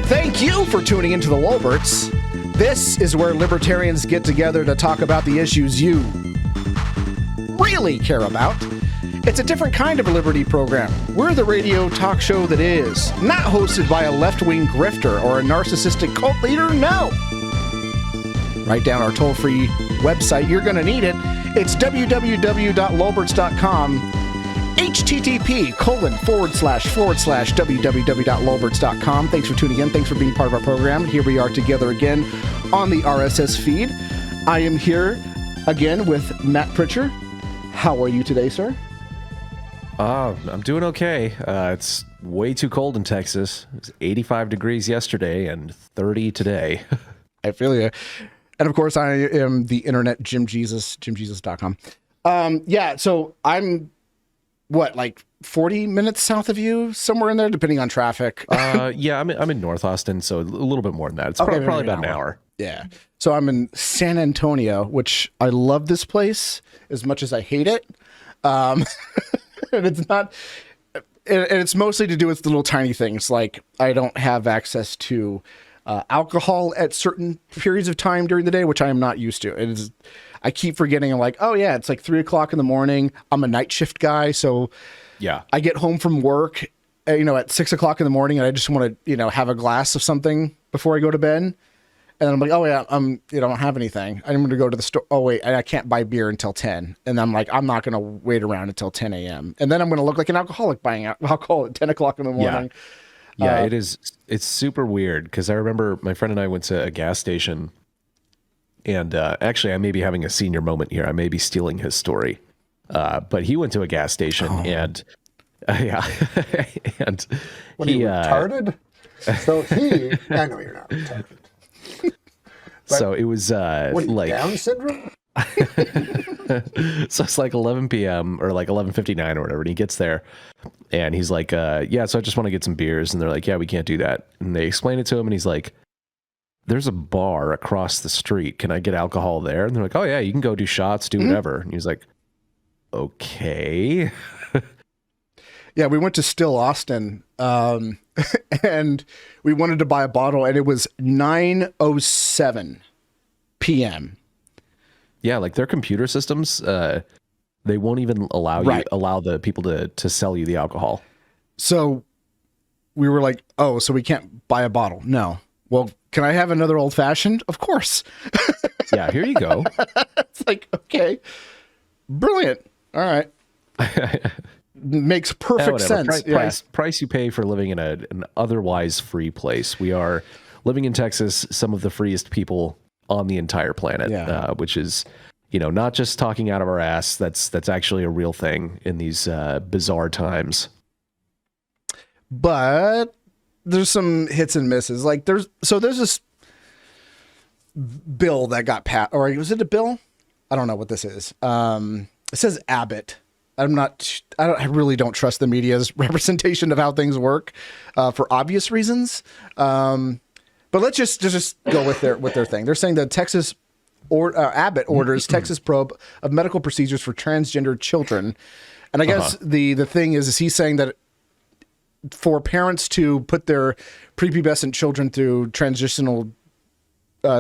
Thank you for tuning into the Lolberts. This is where libertarians get together to talk about the issues you really care about. It's a different kind of a liberty program. We're the radio talk show that is not hosted by a left-wing grifter or a narcissistic cult leader, no. Write down our toll-free website. You're going to need it. It's www.lolberts.com. http://www.lolberts.com. Thanks for tuning in. Thanks for being part of our program. Here we are together again on the RSS feed. I am here again with Matt Pritchard. How are you today, sir? I'm doing okay. It's way too cold in Texas. It was 85 degrees yesterday and 30 today. I feel you. And of course, I am the internet Jim Jesus, jimjesus.com. Yeah, so I'm like 40 minutes south of you, somewhere in there, depending on traffic. Yeah, I'm in North Austin, so a little bit more than that. It's probably about an hour. Yeah. So I'm in San Antonio, which I love this place as much as I hate it. And it's not, and it's mostly to do with the little tiny things. Like I don't have access to alcohol at certain periods of time during the day, which I am not used to. It is, I keep forgetting. I'm like, oh yeah, it's like 3 o'clock in the morning. I'm a night shift guy. So yeah, I get home from work, at 6 o'clock in the morning, and I just want to, have a glass of something before I go to bed. And then I'm like, oh yeah, I don't have anything. I'm going to go to the store. Oh wait, I can't buy beer until 10. And I'm like, I'm not going to wait around until 10 a.m. And then I'm going to look like an alcoholic buying alcohol at 10 o'clock in the morning. Yeah, it's super weird because I remember my friend and I went to a gas station, and actually I may be having a senior moment here. I may be stealing his story. But he went to a gas station and yeah. And what, he retarded? So I know you're not retarded. So it was like Down syndrome? So it's like 11 p.m. or like 11:59 or whatever, and he gets there and he's like, yeah, so I just want to get some beers. And they're like, yeah, we can't do that. And they explain it to him, and he's like, there's a bar across the street. Can I get alcohol there? And they're like, oh yeah, you can go do shots, do whatever. And he's like, okay. Yeah, we went to Still Austin, and we wanted to buy a bottle, and it was 9:07 p.m. Yeah, like their computer systems, they won't even allow the people to sell you the alcohol. So we were like, oh, so we can't buy a bottle? No. Well, can I have another old fashioned? Of course. Yeah, here you go. It's like, okay, brilliant. All right. Makes perfect sense. Price you pay for living in an otherwise free place. We are living in Texas, some of the freest people on the entire planet, which is, not just talking out of our ass. That's actually a real thing in these bizarre times. But there's some hits and misses. Like there's this bill that got passed, or was it a bill? I don't know what this is. It says Abbott. I really don't trust the media's representation of how things work for obvious reasons. But let's just go with their thing. They're saying that Texas Abbott orders Texas probe of medical procedures for transgender children. And I guess the thing is he's saying that for parents to put their prepubescent children through transitional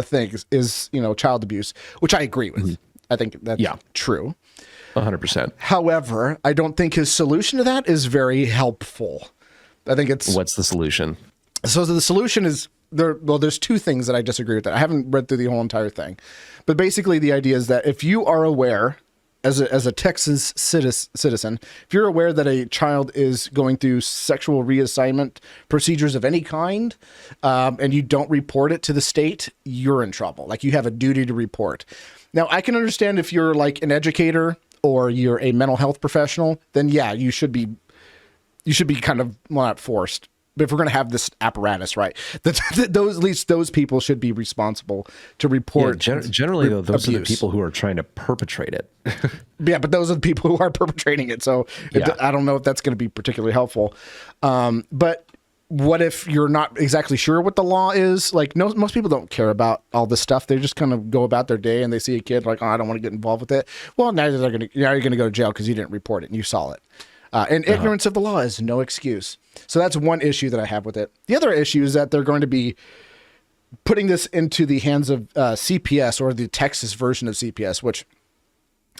things is, child abuse, which I agree with. Mm-hmm. I think that's true. 100%. However, I don't think his solution to that is very helpful. I think it's... What's the solution? So the solution is... there's two things that I disagree with that. I haven't read through the whole entire thing. But basically the idea is that if you are aware, as a Texas citizen, if you're aware that a child is going through sexual reassignment procedures of any kind, and you don't report it to the state, you're in trouble. Like you have a duty to report. Now, I can understand if you're like an educator or you're a mental health professional, then yeah, you should be kind of, well, not forced. But if we're going to have this apparatus, right, at least those people should be responsible to report. Yeah, generally, though, those are the people who are trying to perpetrate it. Yeah, but those are the people who are perpetrating it. So I don't know if that's going to be particularly helpful. But what if you're not exactly sure what the law is? Like, no, most people don't care about all this stuff. They just kind of go about their day and they see a kid like, oh, I don't want to get involved with it. Well, now you're going to go to jail because you didn't report it and you saw it. And ignorance of the law is no excuse. So that's one issue that I have with it. The other issue is that they're going to be putting this into the hands of CPS, or the Texas version of CPS, which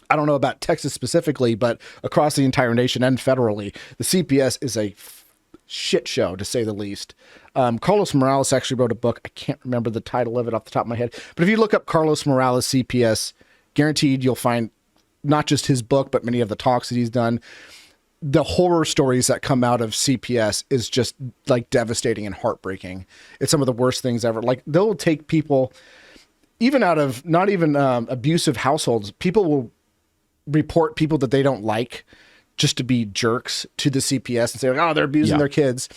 I don't know about Texas specifically, but across the entire nation and federally, the CPS is a shit show, to say the least. Carlos Morales actually wrote a book. I can't remember the title of it off the top of my head, but if you look up Carlos Morales CPS, guaranteed you'll find not just his book, but many of the talks that he's done. The horror stories that come out of CPS is just like devastating and heartbreaking. It's some of the worst things ever. Like, they'll take people, even out of not even abusive households, people will report people that they don't like just to be jerks to the CPS and say, like, oh, they're abusing their kids.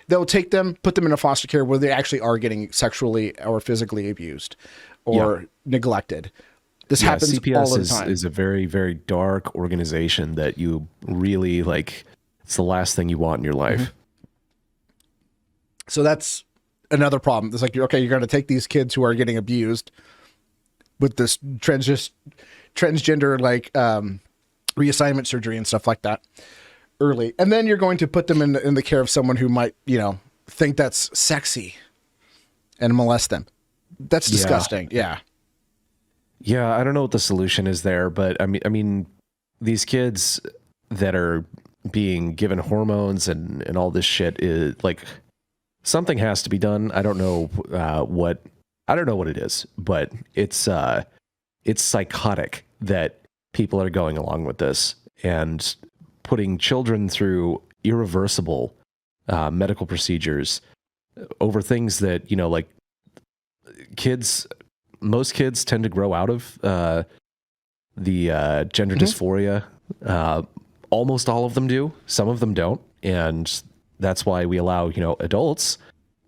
They'll take them, put them in a foster care where they actually are getting sexually or physically abused or neglected. This happens CPS all the time. is a very, very dark organization that you really like. It's the last thing you want in your life. Mm-hmm. So that's another problem. It's like, okay, you're going to take these kids who are getting abused with this transgender, like, reassignment surgery and stuff like that early. And then you're going to put them in the care of someone who might, think that's sexy and molest them. That's disgusting. Yeah. Yeah, I don't know what the solution is there, but I mean, these kids that are being given hormones and all this shit is like, something has to be done. I don't know what it is, but it's psychotic that people are going along with this and putting children through irreversible medical procedures over things that, like most kids tend to grow out of the gender dysphoria. Almost all of them do. Some of them don't. And that's why we allow, adults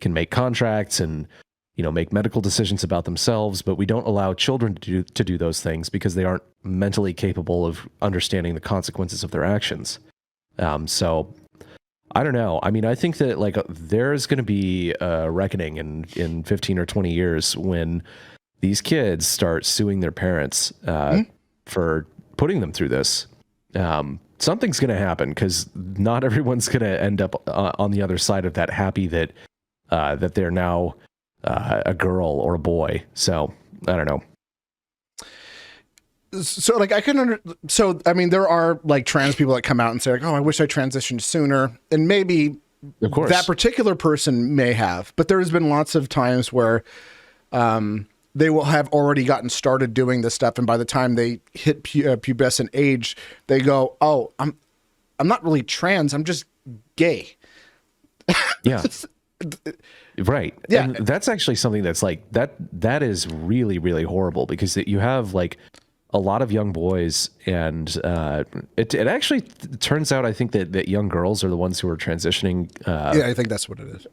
can make contracts and, make medical decisions about themselves, but we don't allow children to do those things because they aren't mentally capable of understanding the consequences of their actions. So I don't know. I mean, I think that like there's going to be a reckoning in 15 or 20 years when these kids start suing their parents for putting them through this. Something's going to happen because not everyone's going to end up on the other side of that happy that they're now a girl or a boy. So I don't know. So like there are like trans people that come out and say like, oh, I wish I transitioned sooner. And maybe of course that particular person may have, but there has been lots of times where they will have already gotten started doing this stuff. And by the time they hit pubescent age, they go, oh, I'm not really trans. I'm just gay. Yeah. Right. Yeah. And that's actually something that's like that is really, really horrible because you have like a lot of young boys and it actually turns out, I think that young girls are the ones who are transitioning. Yeah, I think that's what it is.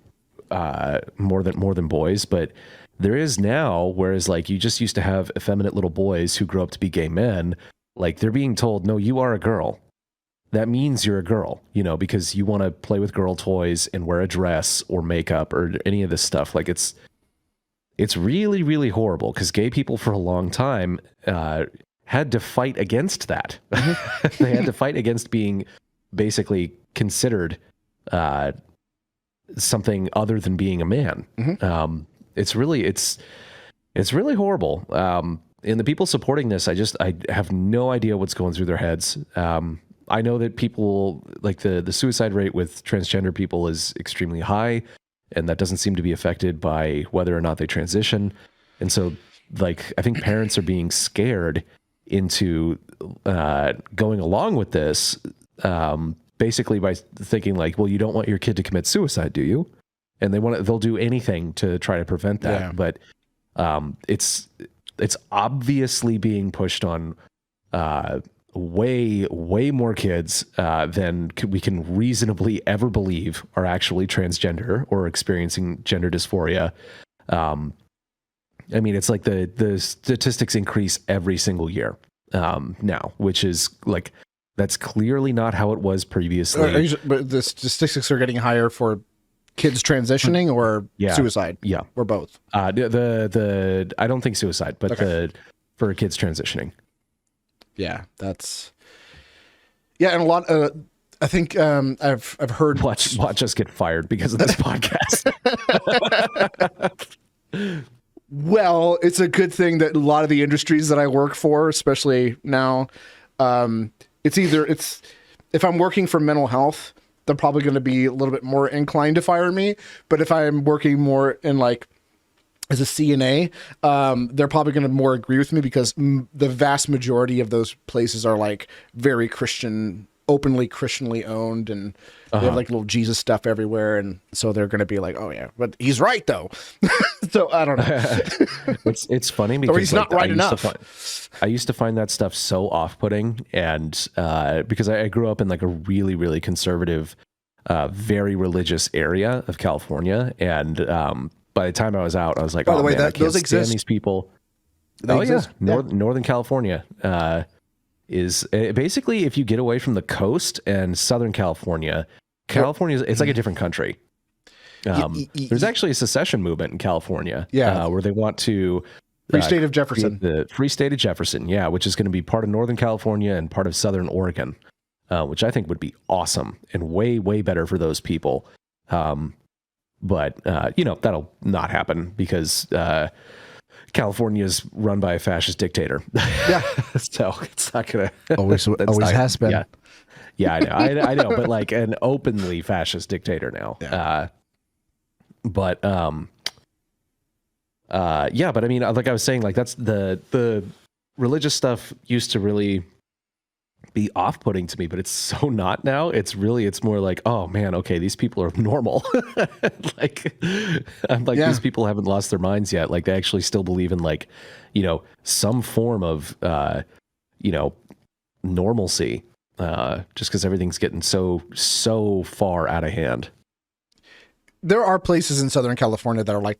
More than boys, but there is now, whereas like you just used to have effeminate little boys who grow up to be gay men, like they're being told, no, you are a girl. That means you're a girl, because you want to play with girl toys and wear a dress or makeup or any of this stuff. Like it's really, really horrible because gay people for a long time had to fight against that. They had to fight against being basically considered something other than being a man. Mm-hmm. It's really horrible. And the people supporting this, I have no idea what's going through their heads. I know that people like the suicide rate with transgender people is extremely high, and that doesn't seem to be affected by whether or not they transition. And so like, I think parents are being scared into going along with this, basically by thinking like, well, you don't want your kid to commit suicide, do you? And they'll do anything to try to prevent that. Yeah. But it's obviously being pushed on way more kids than we can reasonably ever believe are actually transgender or experiencing gender dysphoria. I mean, it's like the statistics increase every single year now, which is like, that's clearly not how it was previously. But the statistics are getting higher for kids transitioning or Yeah. suicide? Yeah. Or both? The I don't think suicide, but for kids transitioning. Yeah, and a lot. I think I've heard. Watch us get fired because of this podcast. Well, it's a good thing that a lot of the industries that I work for, especially now, it's if I'm working for mental health, they're probably going to be a little bit more inclined to fire me. But if I'm working more in like as a CNA, they're probably going to more agree with me because the vast majority of those places are like very Christian, openly Christianly owned, and they have like little Jesus stuff everywhere, and so they're going to be like, "Oh yeah, but he's right though." So I don't know. It's funny because or he's not right enough. I used to find that stuff so off-putting, and because I grew up in like a really, really conservative, very religious area of California, and by the time I was out, I was like, by the way, man, I can't those stand exist. these people. They exist. Yeah. Northern California is basically, if you get away from the coast and Southern California, it's like a different country. There's actually a secession movement in California, where they want to Free State of Jefferson, the Free State of Jefferson, which is going to be part of Northern California and part of Southern Oregon, which I think would be awesome and way, way better for those people. But that'll not happen because California is run by a fascist dictator. Yeah, so it's not gonna. Always has been. Yeah, I know, but like an openly fascist dictator now. Yeah. But I mean, like I was saying, like that's the religious stuff used to really be off-putting to me, but it's so not now. It's more like, oh man, okay, these people are normal. Like I'm like, these people haven't lost their minds yet. Like they actually still believe in like, some form of normalcy. Just because everything's getting so far out of hand. There are places in Southern California that are like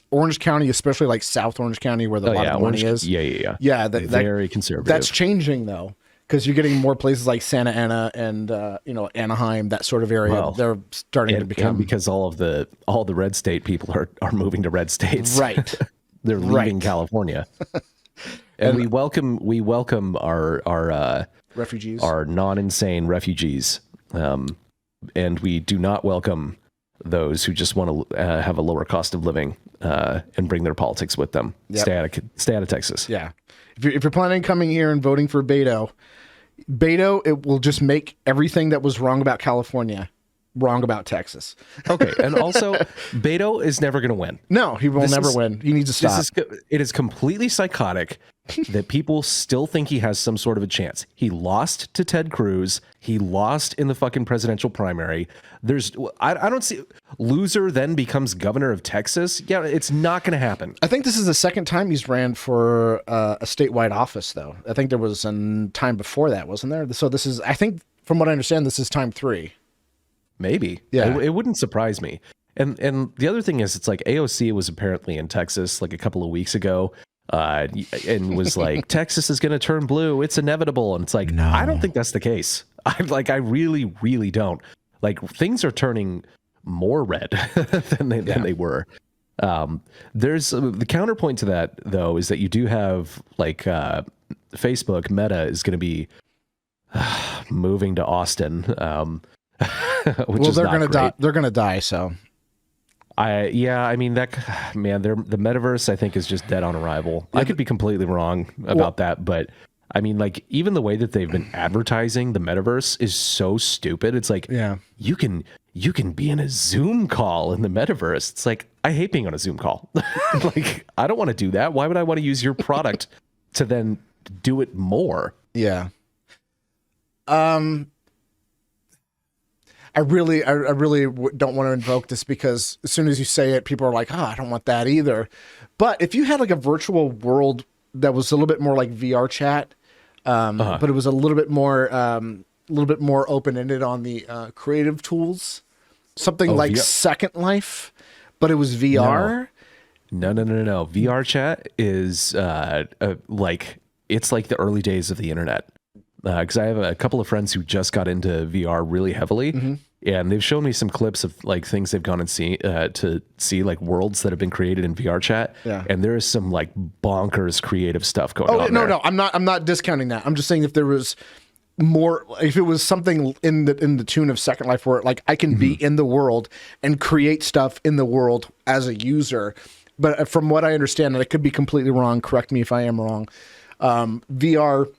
Orange County, especially like South Orange County, where the lot of money is. Yeah, very conservative. That's changing though, because you're getting more places like Santa Ana and Anaheim, that sort of area. Well, they're starting to become, because all the red state people are moving to red states. Right, they're leaving California, and we welcome our refugees, our non-insane refugees, and we do not welcome those who just want to have a lower cost of living and bring their politics with them. Yep. Stay out of Texas. Yeah. If you're planning on coming here and voting for Beto, it will just make everything that was wrong about California wrong about Texas. Okay. And also, Beto is never going to win. No, he will never win. He needs to stop. It is completely psychotic that people still think he has some sort of a chance. He lost to Ted Cruz. He lost in the fucking presidential primary. I don't see loser then becomes governor of Texas. Yeah, it's not going to happen. I think this is the second time he's ran for a statewide office, though. I think there was a time before that, wasn't there? So this is, I think, from what I understand, this is time 3. Maybe. Yeah. It wouldn't surprise me. And the other thing is, it's like AOC was apparently in Texas like a couple of weeks ago. And was like, Texas is going to turn blue. It's inevitable. And it's like, no. I don't think that's the case. I really, really don't. Like things are turning more red than they were. There's the counterpoint to that though, is that you do have like, Facebook Meta is going to be moving to Austin. Which they're going to die. They're going to die. So the metaverse I think is just dead on arrival. I could be completely wrong about that, but I mean, like even the way that they've been advertising the metaverse is so stupid. It's like, you can be in a Zoom call in the metaverse. It's like, I hate being on a Zoom call. Like, I don't want to do that. Why would I want to use your product to then do it more? Yeah. I really don't want to invoke this because as soon as you say it, people are like, I don't want that either. But if you had like a virtual world that was a little bit more like VR chat, but it was a little bit more open-ended on the creative tools, something like Second Life, but it was VR. No. VR chat is like, it's like the early days of the internet. because I have a couple of friends who just got into VR really heavily, and they've shown me some clips of like things they've gone and see to see like worlds that have been created in VR chat. Yeah. And there is some like bonkers creative stuff going on. No, I'm not discounting that. I'm just saying if there was more, if it was something in the tune of Second Life where like I can be in the world and create stuff in the world as a user. But from what I understand, and I could be completely wrong, correct me if I am wrong, VR,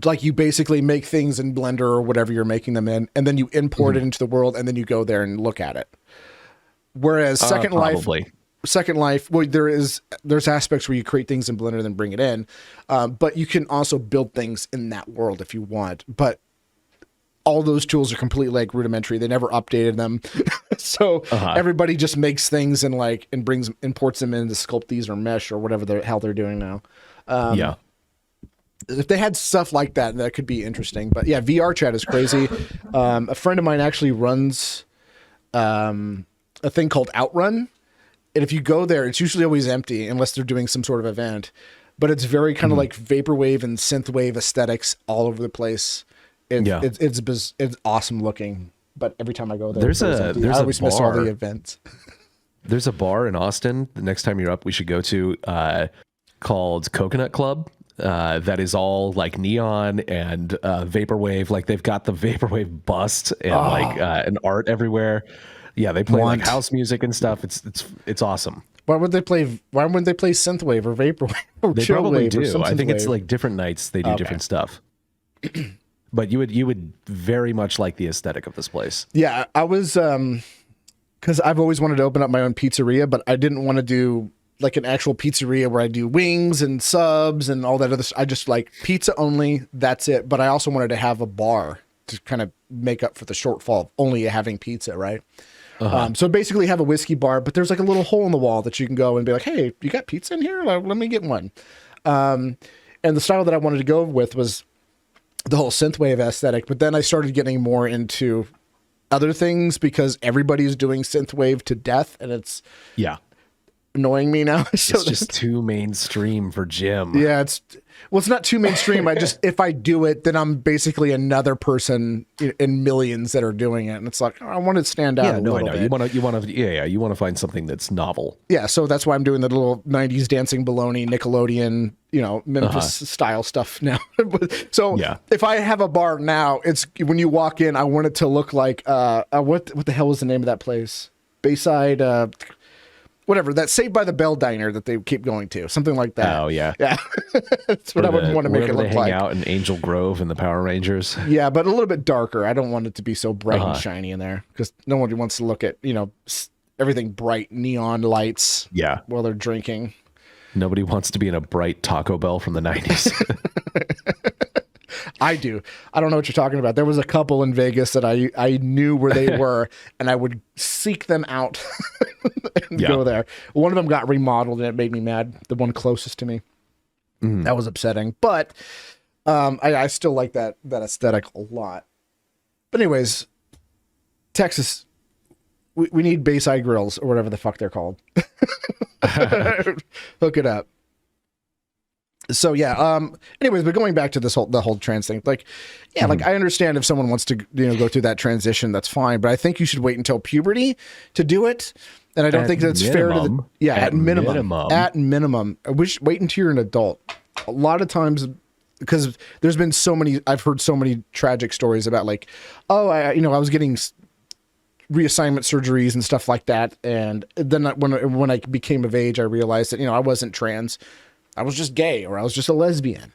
like you basically make things in Blender or whatever you're making them in, and then you import it into the world, and then you go there and look at it. Whereas Second Life, well, there's aspects where you create things in Blender and then bring it in, but you can also build things in that world if you want. But all those tools are completely like rudimentary. They never updated them. So everybody just makes things and imports them in to sculpt these or mesh or whatever the hell they're doing now. If they had stuff like that, that could be interesting. But yeah, VR chat is crazy. A friend of mine actually runs a thing called Outrun. And if you go there, it's usually always empty unless they're doing some sort of event. But it's very kind of like vaporwave and synthwave aesthetics all over the place. It's awesome looking, but every time I go there, I always miss all the events. There's a bar in Austin. The next time you're up, we should go to called Coconut Club. That is all like neon and vaporwave. Like they've got the vaporwave bust and and art everywhere. Yeah, they play like house music and stuff. It's awesome. Why would they play? Why wouldn't they play synthwave or vaporwave? Or they probably do. I think it's like different nights they do different stuff. But you would very much like the aesthetic of this place. Yeah, I was because I've always wanted to open up my own pizzeria, but I didn't want to do like an actual pizzeria where I do wings and subs and all that other stuff. I just like pizza only. That's it. But I also wanted to have a bar to kind of make up for the shortfall of only having pizza, right? So basically have a whiskey bar, but there's like a little hole in the wall that you can go and be like, hey, you got pizza in here? Let me get one. And the style that I wanted to go with was the whole synthwave aesthetic, but then I started getting more into other things because everybody's doing synthwave to death, and it's annoying me now. So it's just too mainstream for Jim. Yeah, it's not too mainstream. If I do it, then I'm basically another person in millions that are doing it, and it's like I want to stand out a little bit. You want to find something that's novel. Yeah, so that's why I'm doing the little '90s dancing baloney Nickelodeon, Memphis style stuff now. So if I have a bar now, it's when you walk in, I want it to look like what the hell is the name of that place? Bayside. Whatever, that Saved by the Bell diner that they keep going to, something like that. Oh yeah, yeah. That's what I would want to make it look like. Hang out in Angel Grove and the Power Rangers. Yeah, but a little bit darker. I don't want it to be so bright and shiny in there because no one wants to look at everything bright neon lights. Yeah, while they're drinking. Nobody wants to be in a bright Taco Bell from the 90s. I do. I don't know what you're talking about. There was a couple in Vegas that I knew where they were, and I would seek them out and go there. One of them got remodeled, and it made me mad. The one closest to me. That was upsetting. But I still like that aesthetic a lot. But anyways, Texas, we need Bayside Grills or whatever the fuck they're called. Hook it up. So yeah, anyways, but going back to the whole trans thing, like, yeah, like I understand if someone wants to, go through that transition, that's fine. But I think you should wait until puberty to do it. And I don't think that's fair to at minimum, I wish wait until you're an adult. A lot of times, because there's been I've heard so many tragic stories about like, I was getting reassignment surgeries and stuff like that. And then when I became of age, I realized that, I wasn't trans. I was just gay, or I was just a lesbian.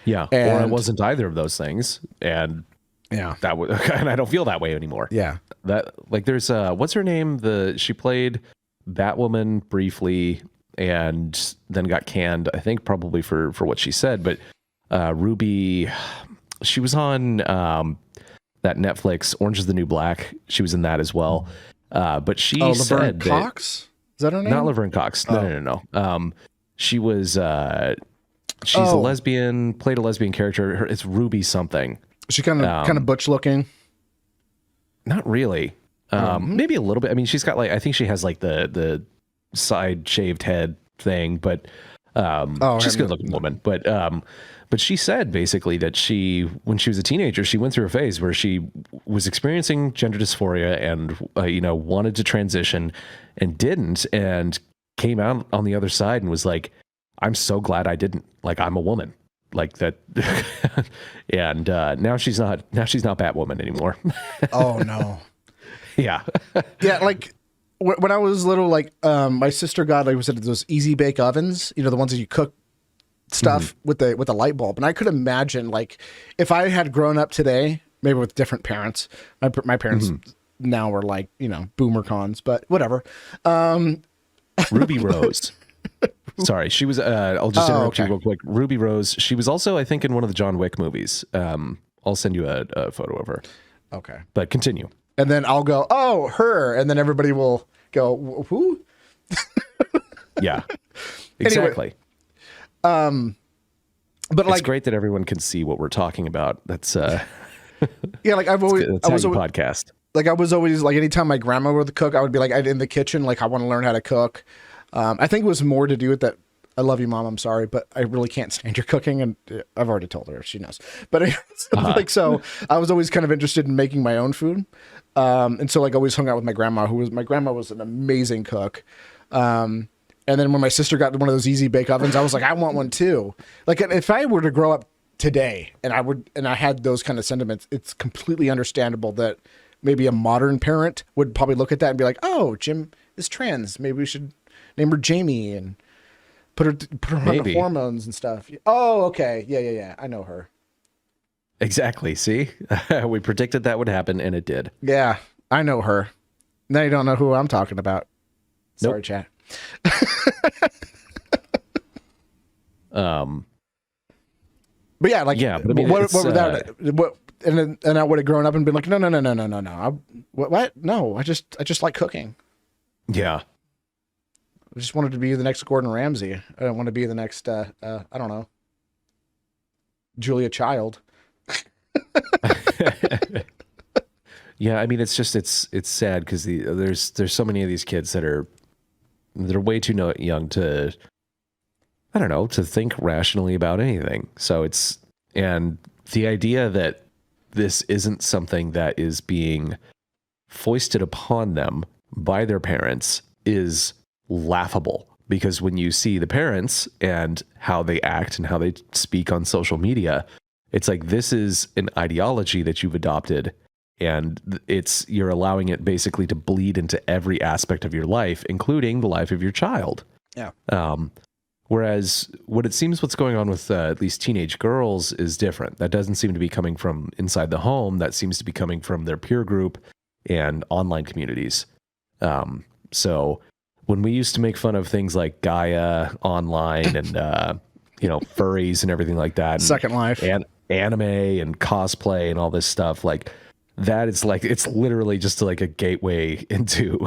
Yeah, or I wasn't either of those things, and and I don't feel that way anymore. Yeah, that like there's what's her name? She played Batwoman briefly, and then got canned. I think probably for what she said, but Ruby, she was on that Netflix Orange Is the New Black. She was in that as well. But she said Cox? Is that her name? Not Laverne Cox. No. She was she's a lesbian, played a lesbian character. It's Ruby something. She kind of butch looking. Not really. Maybe a little bit. I mean, she's got like, I think she has like the side shaved head thing, but She's a good looking woman, but she said basically that when she was a teenager, she went through a phase where she was experiencing gender dysphoria and, wanted to transition and didn't, and came out on the other side and was like, I'm so glad I didn't. Like, I'm a woman. Like that. And now she's not Batwoman anymore. Oh, no. Yeah. Yeah, like when I was little, like my sister got, like we said, those easy bake ovens, the ones that you cook stuff with the light bulb. And I could imagine, like, if I had grown up today, maybe with different parents. My parents now are like, boomer cons, but whatever. Ruby Rose. Sorry, she was. I'll just interrupt you real quick. Ruby Rose. She was also, I think, in one of the John Wick movies. I'll send you a photo of her. Okay, but continue. And then I'll go, oh, her, and then everybody will go, who? Yeah, exactly. Anyway, but it's great that everyone can see what we're talking about. That's yeah, like I've always, I was always podcast. Like I was always like, anytime my grandma would cook, I would be like, in the kitchen, like I want to learn how to cook. I think it was more to do with that. I love you, Mom. I'm sorry, but I really can't stand your cooking, and I've already told her. She knows. But like, so I was always kind of interested in making my own food, and so like always hung out with my grandma, my grandma was an amazing cook. And then when my sister got one of those easy bake ovens, I was like, I want one too. Like if I were to grow up today and I had those kind of sentiments, it's completely understandable that maybe a modern parent would probably look at that and be like, oh, Jim is trans. Maybe we should name her Jamie and put her on the hormones and stuff. Oh, okay. Yeah. I know her. Exactly. See, we predicted that would happen and it did. Yeah, I know her. Now you don't know who I'm talking about. Sorry, chat. But yeah, like, yeah, but I mean, what and I would have grown up and been like, no. What? No, I just like cooking. Yeah. I just wanted to be the next Gordon Ramsay. I don't want to be the next, I don't know, Julia Child. Yeah, I mean, it's just it's sad because there's so many of these kids that are way too young to, I don't know, to think rationally about anything. So and the idea that this isn't something that is being foisted upon them by their parents is laughable, because when you see the parents and how they act and how they speak on social media, it's like, this is an ideology that you've adopted, and you're allowing it basically to bleed into every aspect of your life, including the life of your child. Yeah. Whereas what's going on with at least teenage girls is different. That doesn't seem to be coming from inside the home. That seems to be coming from their peer group and online communities. So when we used to make fun of things like Gaia online and furries and everything like that, Second Life, and anime and cosplay and all this stuff, like that is like, it's literally just like a gateway into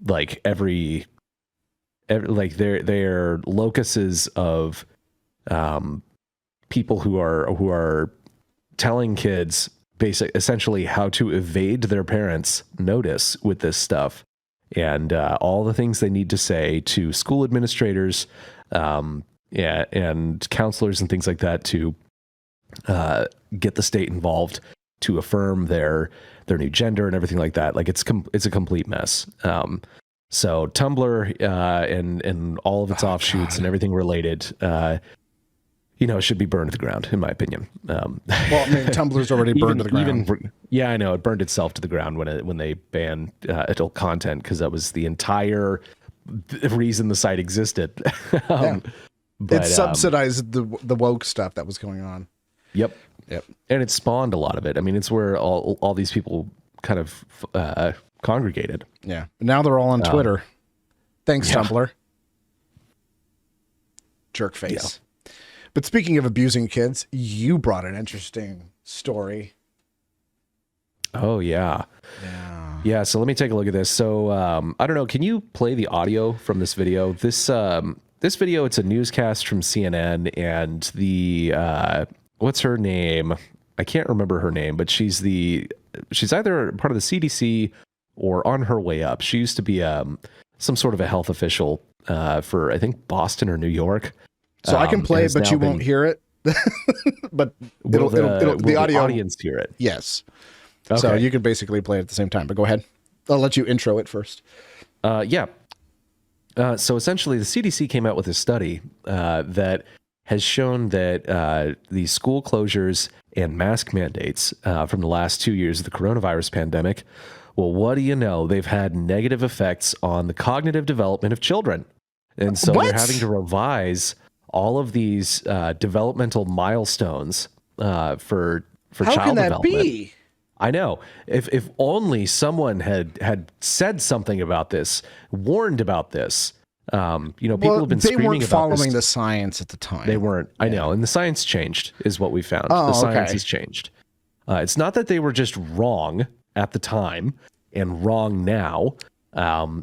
like every like they're locuses of people who are telling kids essentially how to evade their parents' notice with this stuff, and all the things they need to say to school administrators, and counselors and things like that to get the state involved to affirm their new gender and everything like that. Like it's a complete mess. So Tumblr and all of its offshoots and everything related, should be burned to the ground, in my opinion. Well, I mean, Tumblr's already burned to the ground. Yeah, I know, it burned itself to the ground when they banned adult content, because that was the entire reason the site existed. But, it subsidized the woke stuff that was going on. Yep. And it spawned a lot of it. I mean, it's where all these people kind of congregated. Yeah. Now they're all on Twitter. Thanks, Tumblr. Jerk face. Yeah. But speaking of abusing kids, you brought an interesting story. Oh, yeah. Yeah, so let me take a look at this. So, I don't know, can you play the audio from this video? This video, it's a newscast from CNN, and the, what's her name? I can't remember her name, but she's either part of the CDC or on her way up. She used to be some sort of a health official for I think Boston or New York. So I can play it, but you won't hear it. But it'll the audience hear it. Yes. Okay. So you can basically play it at the same time. But go ahead. I'll let you intro it first. Yeah. So essentially, the CDC came out with a study that has shown that the school closures and mask mandates from the last 2 years of the coronavirus pandemic, well, what do you know? They've had negative effects on the cognitive development of children. And so they're having to revise all of these developmental milestones for How child can that development. be? I know. If only someone had said something about this, warned about this. People have been they screaming weren't about following this. the science at the time. They weren't. I know. And the science changed is what we found. Oh, the science okay. has changed. It's not that they were just wrong at the time and wrong now.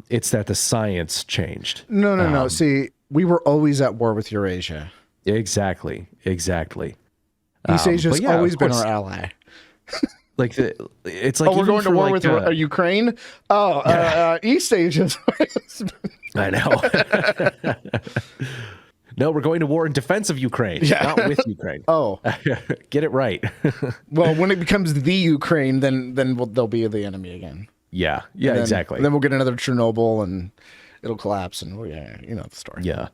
It's that the science changed. No. See, we were always at war with Eurasia. Exactly. East Asia's always been our ally. Like it's like we're going to war with Ukraine. East Asia's. I know. No, we're going to war in defense of Ukraine, not with Ukraine. Oh, get it right. Well, when it becomes the Ukraine, then they'll be the enemy again. Yeah, exactly. Then we'll get another Chernobyl, and it'll collapse, and you know the story. Yeah.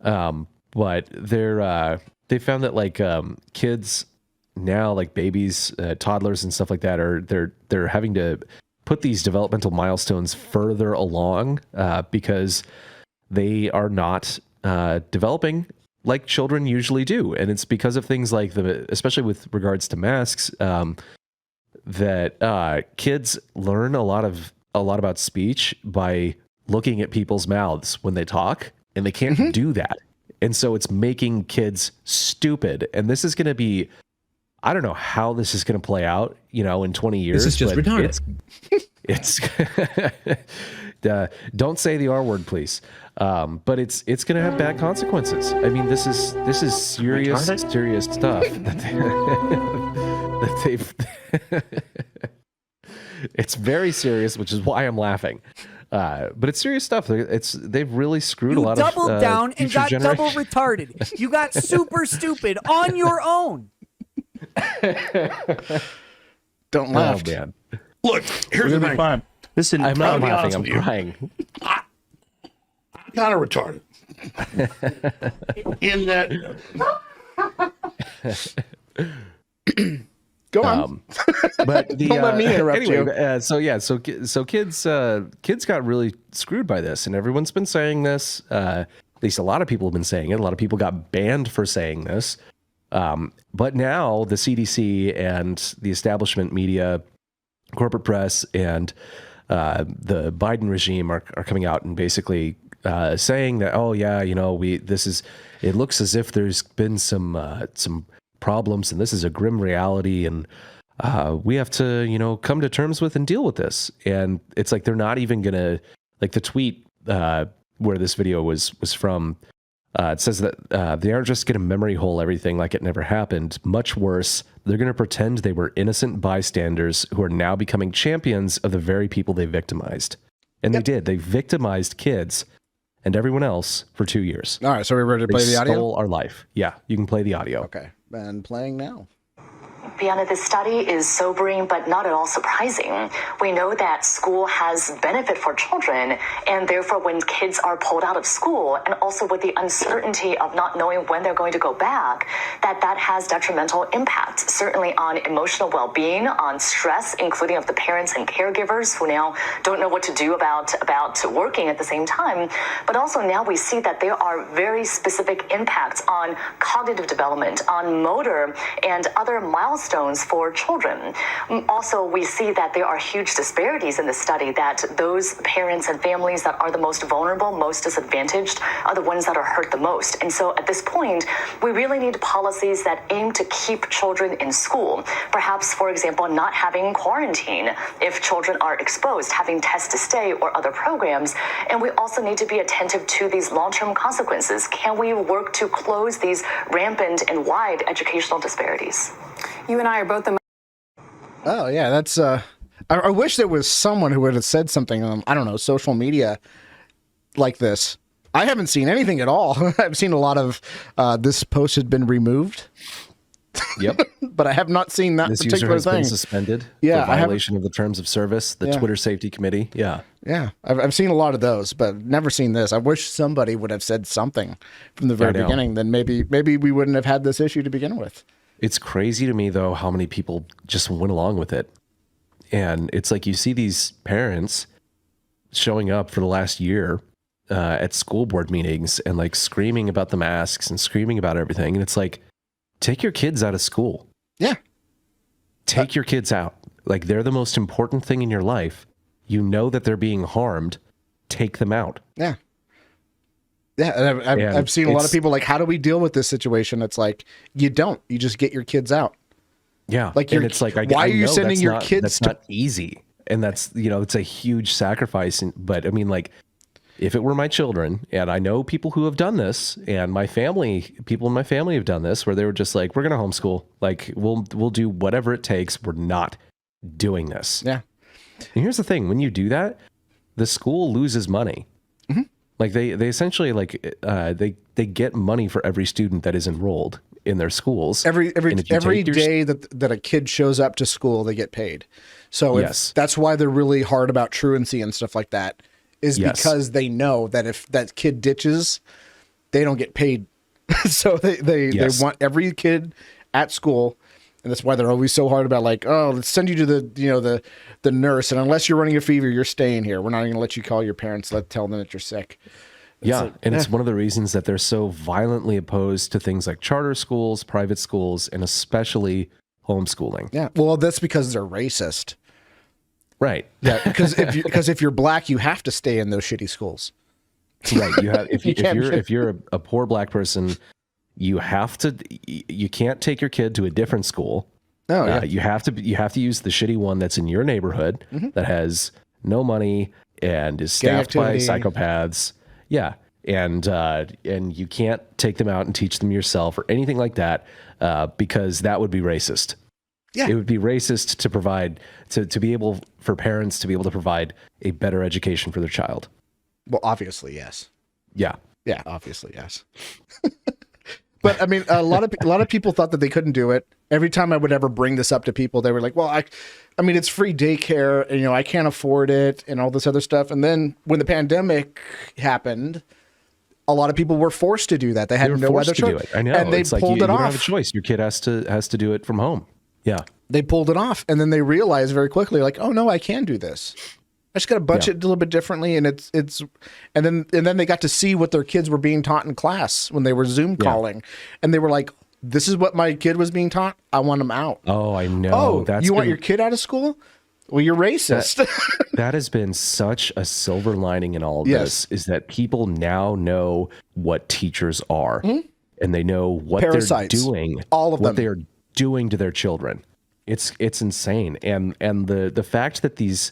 But they found that like kids now, like babies, toddlers, and stuff like that, they're having to put these developmental milestones further along because they are not developing like children usually do, and it's because of things like especially with regards to masks, that kids learn a lot about speech by looking at people's mouths when they talk, and they can't do that, and so it's making kids stupid. And this is going to be, I don't know how this is going to play out, in 20 years. This is just retarded. It's don't say the R word, please. But it's going to have bad consequences. I mean, this is serious stuff that they've. It's very serious, which is why I'm laughing. But it's serious stuff. They've really screwed a lot of. You doubled down and got double retarded. You got super stupid on your own. Don't laugh. Oh, man. Look, here's the thing. Fine. Listen, I'm not I'll be laughing. honest I'm with you. crying. I'm kind of retarded. In that, Go on. But the, Don't let me interrupt anyway, you. So kids got really screwed by this, and everyone's been saying this. At least a lot of people have been saying it. A lot of people got banned for saying this. But now the CDC and the establishment media, corporate press, and the Biden regime are coming out and basically saying that, it looks as if there's been some problems, and this is a grim reality, and we have to come to terms with and deal with this. And it's like they're not even gonna, like, the tweet where this video was from. It says that they aren't just going to memory hole everything like it never happened. Much worse, they're going to pretend they were innocent bystanders who are now becoming champions of the very people they victimized. And they did. They victimized kids and everyone else for 2 years. All right, so we're ready to play the audio? They stole our life. Yeah, you can play the audio. Okay, and playing now. Beyond this study is sobering, but not at all surprising. We know that school has benefit for children, and therefore when kids are pulled out of school, and also with the uncertainty of not knowing when they're going to go back, that has detrimental impact, certainly on emotional well-being, on stress, including of the parents and caregivers who now don't know what to do about working at the same time. But also now we see that there are very specific impacts on cognitive development, on motor, and other milestones for children. Also, we see that there are huge disparities in the study, that those parents and families that are the most vulnerable, most disadvantaged, are the ones that are hurt the most. And so at this point, we really need policies that aim to keep children in school. Perhaps, for example, not having quarantine if children are exposed, having tests to stay or other programs. And we also need to be attentive to these long-term consequences. Can we work to close these rampant and wide educational disparities? You and I are both the... Oh, yeah, that's... I wish there was someone who would have said something on, I don't know, social media like this. I haven't seen anything at all. I've seen a lot of this post had been removed. Yep. But I have not seen that This user particular has thing. been suspended Yeah, for violation of the terms of service, the Twitter Safety Committee. Yeah. Yeah, I've seen a lot of those, but never seen this. I wish somebody would have said something from the very beginning. Then maybe we wouldn't have had this issue to begin with. It's crazy to me, though, how many people just went along with it. And it's like you see these parents showing up for the last year at school board meetings and like screaming about the masks and screaming about everything. And it's like, take your kids out of school. Yeah. Take your kids out. Like, they're the most important thing in your life. You know that they're being harmed. Take them out. Yeah. Yeah. And I've seen a lot of people like, how do we deal with this situation? It's like, you don't. You just get your kids out. Yeah. Like, and it's like, why are you sending your kids? That's not easy. And that's, it's a huge sacrifice. But I mean, like, if it were my children, and I know people who have done this, and my family, people in my family have done this, where they were just like, we're going to homeschool. Like, we'll do whatever it takes. We're not doing this. Yeah. And here's the thing: when you do that, the school loses money. Mm-hmm. Like they essentially they get money for every student that is enrolled in their schools. Every day that a kid shows up to school, they get paid. So that's why they're really hard about truancy and stuff like that. Is because they know that if that kid ditches, they don't get paid. So they want every kid at school. And that's why they're always so hard about like, oh, let's send you to the nurse. And unless you're running a fever, you're staying here. We're not going to let you call your parents. Tell them that you're sick. It's one of the reasons that they're so violently opposed to things like charter schools, private schools, and especially homeschooling. Yeah. Well, that's because they're racist. Right. Yeah. Because if you're black, you have to stay in those shitty schools. Right. You have if you're a poor black person, you can't take your kid to a different school. Oh, yeah. You have to use the shitty one that's in your neighborhood that has no money and is staffed by psychopaths. Yeah. And you can't take them out and teach them yourself or anything like that because that would be racist. Yeah. It would be racist to provide for parents to be able to provide a better education for their child. Well, obviously, yes. Yeah. Yeah, obviously, yes. But I mean, a lot of people thought that they couldn't do it. Every time I would ever bring this up to people, they were like, "Well, I mean, it's free daycare, and I can't afford it, and all this other stuff." And then when the pandemic happened, a lot of people were forced to do that. They had no other choice. I know, and they pulled it off. You don't have a choice. Your kid has to do it from home. Yeah, they pulled it off, and then they realized very quickly, like, "Oh no, I can do this. I just got to bunch it a little bit differently." And and then they got to see what their kids were being taught in class when they were Zoom calling, and they were like, "This is what my kid was being taught. I want him out." Oh, I know. Oh, you want your kid out of school? Well, you're racist. That has been such a silver lining in all of this, is that people now know what teachers are, and they know what they're doing. All of them. What they're doing to their children. It's insane, and the fact that these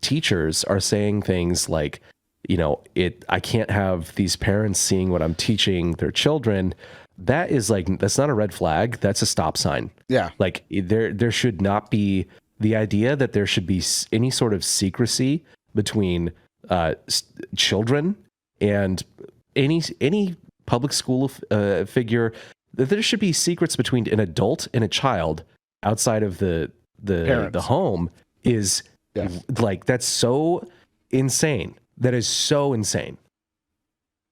teachers are saying things like, I can't have these parents seeing what I'm teaching their children. That's not a red flag. That's a stop sign. Yeah. Like there should not be the idea that there should be any sort of secrecy between children and any public school figure. That there should be secrets between an adult and a child outside of the home is like, that's so insane. That is so insane.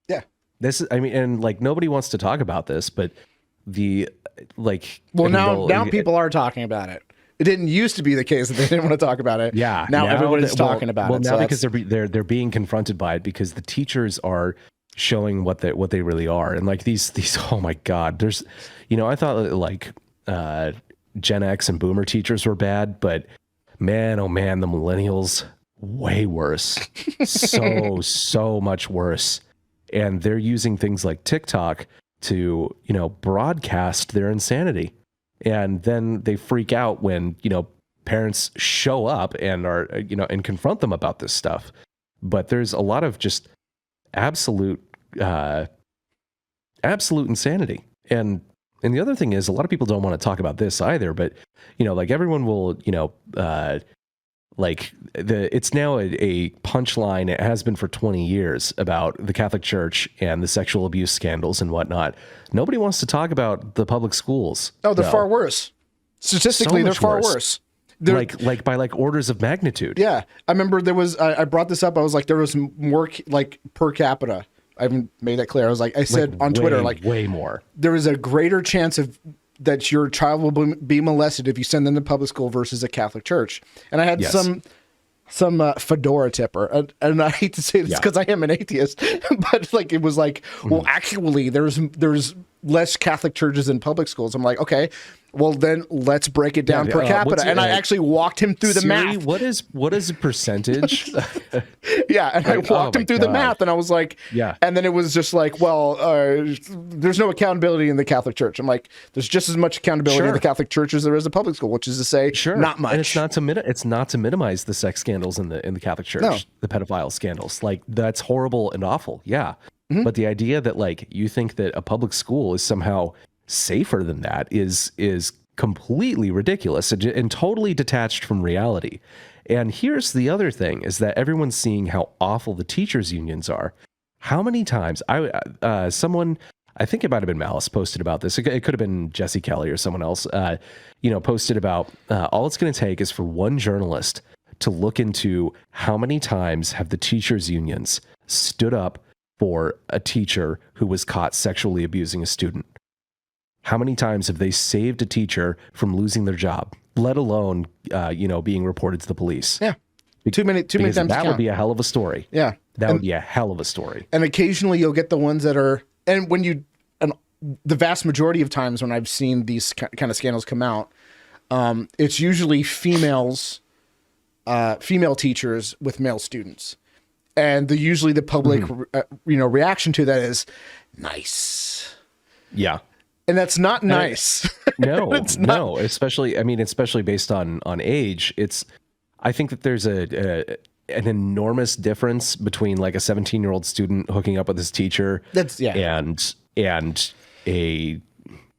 Yeah. This is, I mean, and like nobody wants to talk about this, but now people are talking about it. It didn't used to be the case that they didn't want to talk about it. Yeah. Now everybody's talking about it. Well, now because they're being confronted by it because the teachers are showing what they really are. And like these, oh my God, there's, I thought like Gen X and Boomer teachers were bad, but man, oh man, the millennials, way worse. So much worse. And they're using things like TikTok to, broadcast their insanity. And then they freak out when, parents show up and are, and confront them about this stuff. But there's a lot of just absolute insanity. And the other thing is, a lot of people don't want to talk about this either, but, like everyone will, like it's now a punchline. It has been for 20 years about the Catholic Church and the sexual abuse scandals and whatnot. Nobody wants to talk about the public schools. Oh, they're though. far worse. Statistically, So they're much far worse. worse. They're, Like by like orders of magnitude. yeah, I remember there was. I brought this up. I was like, there was more like per capita. I haven't made that clear. I was like, I said on Twitter, like way more. there is a greater chance of that your child will be molested if you send them to public school versus a Catholic church. And I had Yes. some fedora tipper, and I hate to say this because I am an atheist, but like it was like, well, actually, there's less Catholic churches than public schools. I'm like, okay, well then let's break it down per capita. And I actually walked him through the Siri, math. what is a percentage? Yeah, and I walked him through the math, and I was like, Yeah. And then it was just like, well, there's no accountability in the Catholic Church. I'm like, there's just as much accountability in the Catholic Church as there is a public school, which is to say, not much. And it's not to minimize the sex scandals in the Catholic Church, the pedophile scandals. Like that's horrible and awful. Yeah. But the idea that like you think that a public school is somehow safer than that is completely ridiculous and totally detached from reality. And here's the other thing is that everyone's seeing how awful the teachers unions are. How many times someone, I think it might've been Malice, posted about this. It could have been Jesse Kelly or someone else, posted about all it's going to take is for one journalist to look into how many times have the teachers unions stood up for a teacher who was caught sexually abusing a student. How many times have they saved a teacher from losing their job, let alone, being reported to the police? Yeah. Too many times. That would be a hell of a story. Yeah. That would be a hell of a story. And occasionally you'll get the ones that are, and the vast majority of times when I've seen these kind of scandals come out, it's usually female teachers with male students. And usually the public, reaction to that is nice. Yeah. And that's not nice. No, no, especially based on age. I think that there's an enormous difference between like a 17-year-old student hooking up with his teacher. And a,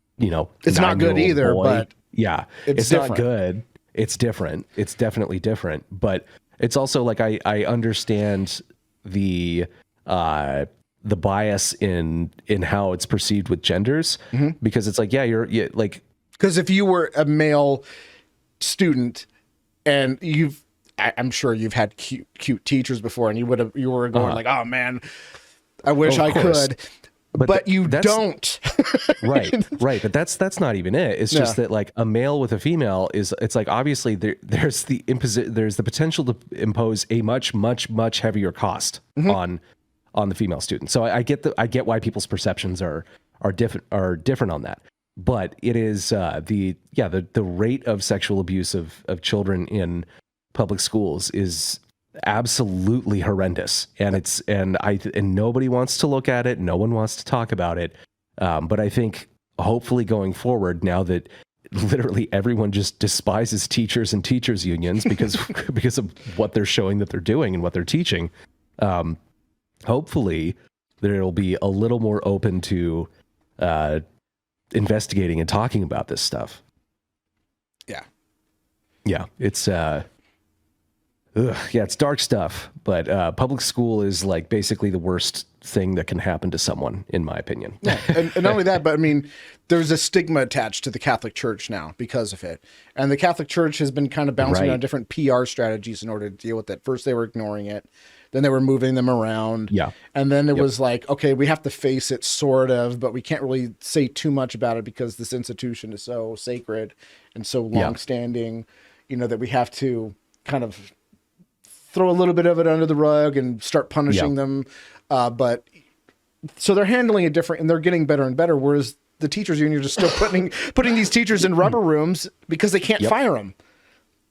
it's not good either, boy. but yeah, it's not good. It's different. It's definitely different, but it's also like, I understand the bias in how it's perceived with genders, because it's like, because if you were a male student and I'm sure you've had cute teachers before, and you were going like, oh man, I wish I could, but you don't. Right. But that's not even it. It's just that like a male with a female it's like, obviously there's the potential to impose a much heavier cost on the female student. So I get why people's perceptions are different on that. But it is the rate of sexual abuse of children in public schools is absolutely horrendous, and nobody wants to look at it. No one wants to talk about it. But I think hopefully going forward, now that literally everyone just despises teachers and teachers unions because of what they're showing that they're doing and what they're teaching, hopefully that it'll be a little more open to investigating and talking about this stuff. Yeah, it's it's dark stuff, but public school is like basically the worst thing that can happen to someone, in my opinion. Yeah, and not only that, but I mean, there's a stigma attached to the Catholic Church now because of it. And the Catholic Church has been kind of bouncing on different PR strategies in order to deal with it. First, they were ignoring it. Then they were moving them around. Yeah. And then it was like, okay, we have to face it sort of, but we can't really say too much about it because this institution is so sacred and so longstanding, that we have to kind of throw a little bit of it under the rug and start punishing them. But so they're handling it different, and they're getting better and better. Whereas the teachers union are just still putting these teachers in rubber rooms because they can't fire them.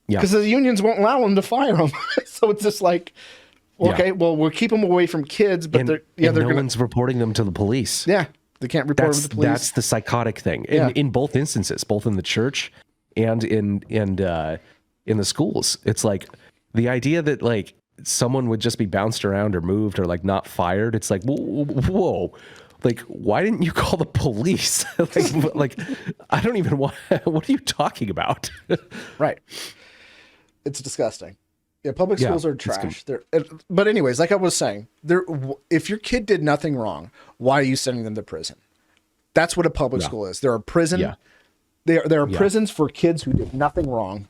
Yeah. Because the unions won't allow them to fire them. So it's just like, okay, well, we'll keep them away from kids, but one's reporting them to the police. Yeah. They can't report them to the police. That's the psychotic thing in both instances, both in the church and in the schools. It's like the idea that like someone would just be bounced around or moved or like not fired. It's like, whoa, like, why didn't you call the police? like, I don't even want, what are you talking about? Right. It's disgusting. Yeah, public schools are trash. But anyways, like I was saying, if your kid did nothing wrong, why are you sending them to prison? That's what a public school is. They're a prison. Yeah. There are prisons for kids who did nothing wrong.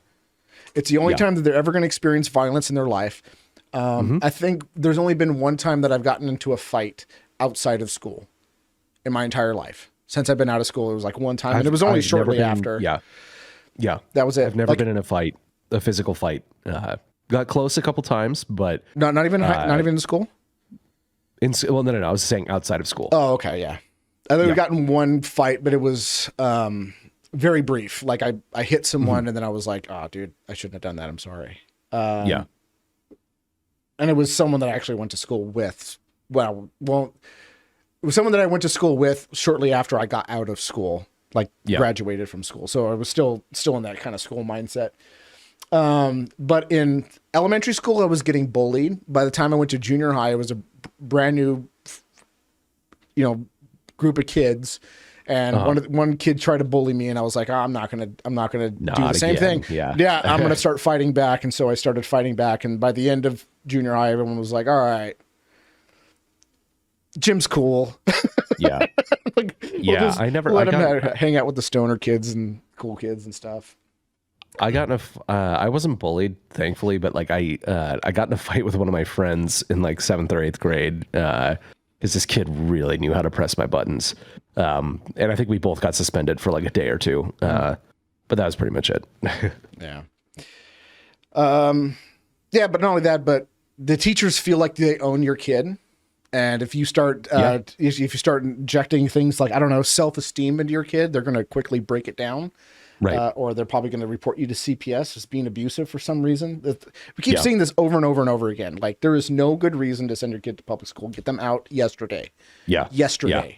It's the only time that they're ever going to experience violence in their life. I think there's only been one time that I've gotten into a fight outside of school in my entire life. Since I've been out of school, it was like one time, and it was only shortly after. Yeah. That was it. I've never been in a physical fight. Got close a couple times, but not even in school. Well, no. I was saying outside of school. Oh, okay, yeah. I think we got in one fight, but it was very brief. Like I hit someone, and then I was like, "Oh, dude, I shouldn't have done that. I'm sorry." Yeah. And it was someone that I actually went to school with. Well, it was someone that I went to school with shortly after I got out of school, like graduated from school. So I was still in that kind of school mindset. But in elementary school, I was getting bullied. By the time I went to junior high, it was a brand new, group of kids. And one kid tried to bully me, and I was like, I'm not gonna do the same thing. Yeah, I'm gonna start fighting back. And so I started fighting back. And by the end of junior high, everyone was like, all right, Jim's cool. Yeah. I never let him hang out with the stoner kids and cool kids and stuff. I got in I wasn't bullied, thankfully, but like I got in a fight with one of my friends in like 7th or 8th grade because this kid really knew how to press my buttons. And I think we both got suspended for like a day or two. But that was pretty much it. Yeah. Yeah, but not only that, but the teachers feel like they own your kid. And if you start if you start injecting things like, I don't know, self-esteem into your kid, they're going to quickly break it down. Right. Or they're probably going to report you to CPS as being abusive for some reason. We keep seeing this over and over and over again. Like, there is no good reason to send your kid to public school. Get them out yesterday. Yeah. Yesterday. Yeah.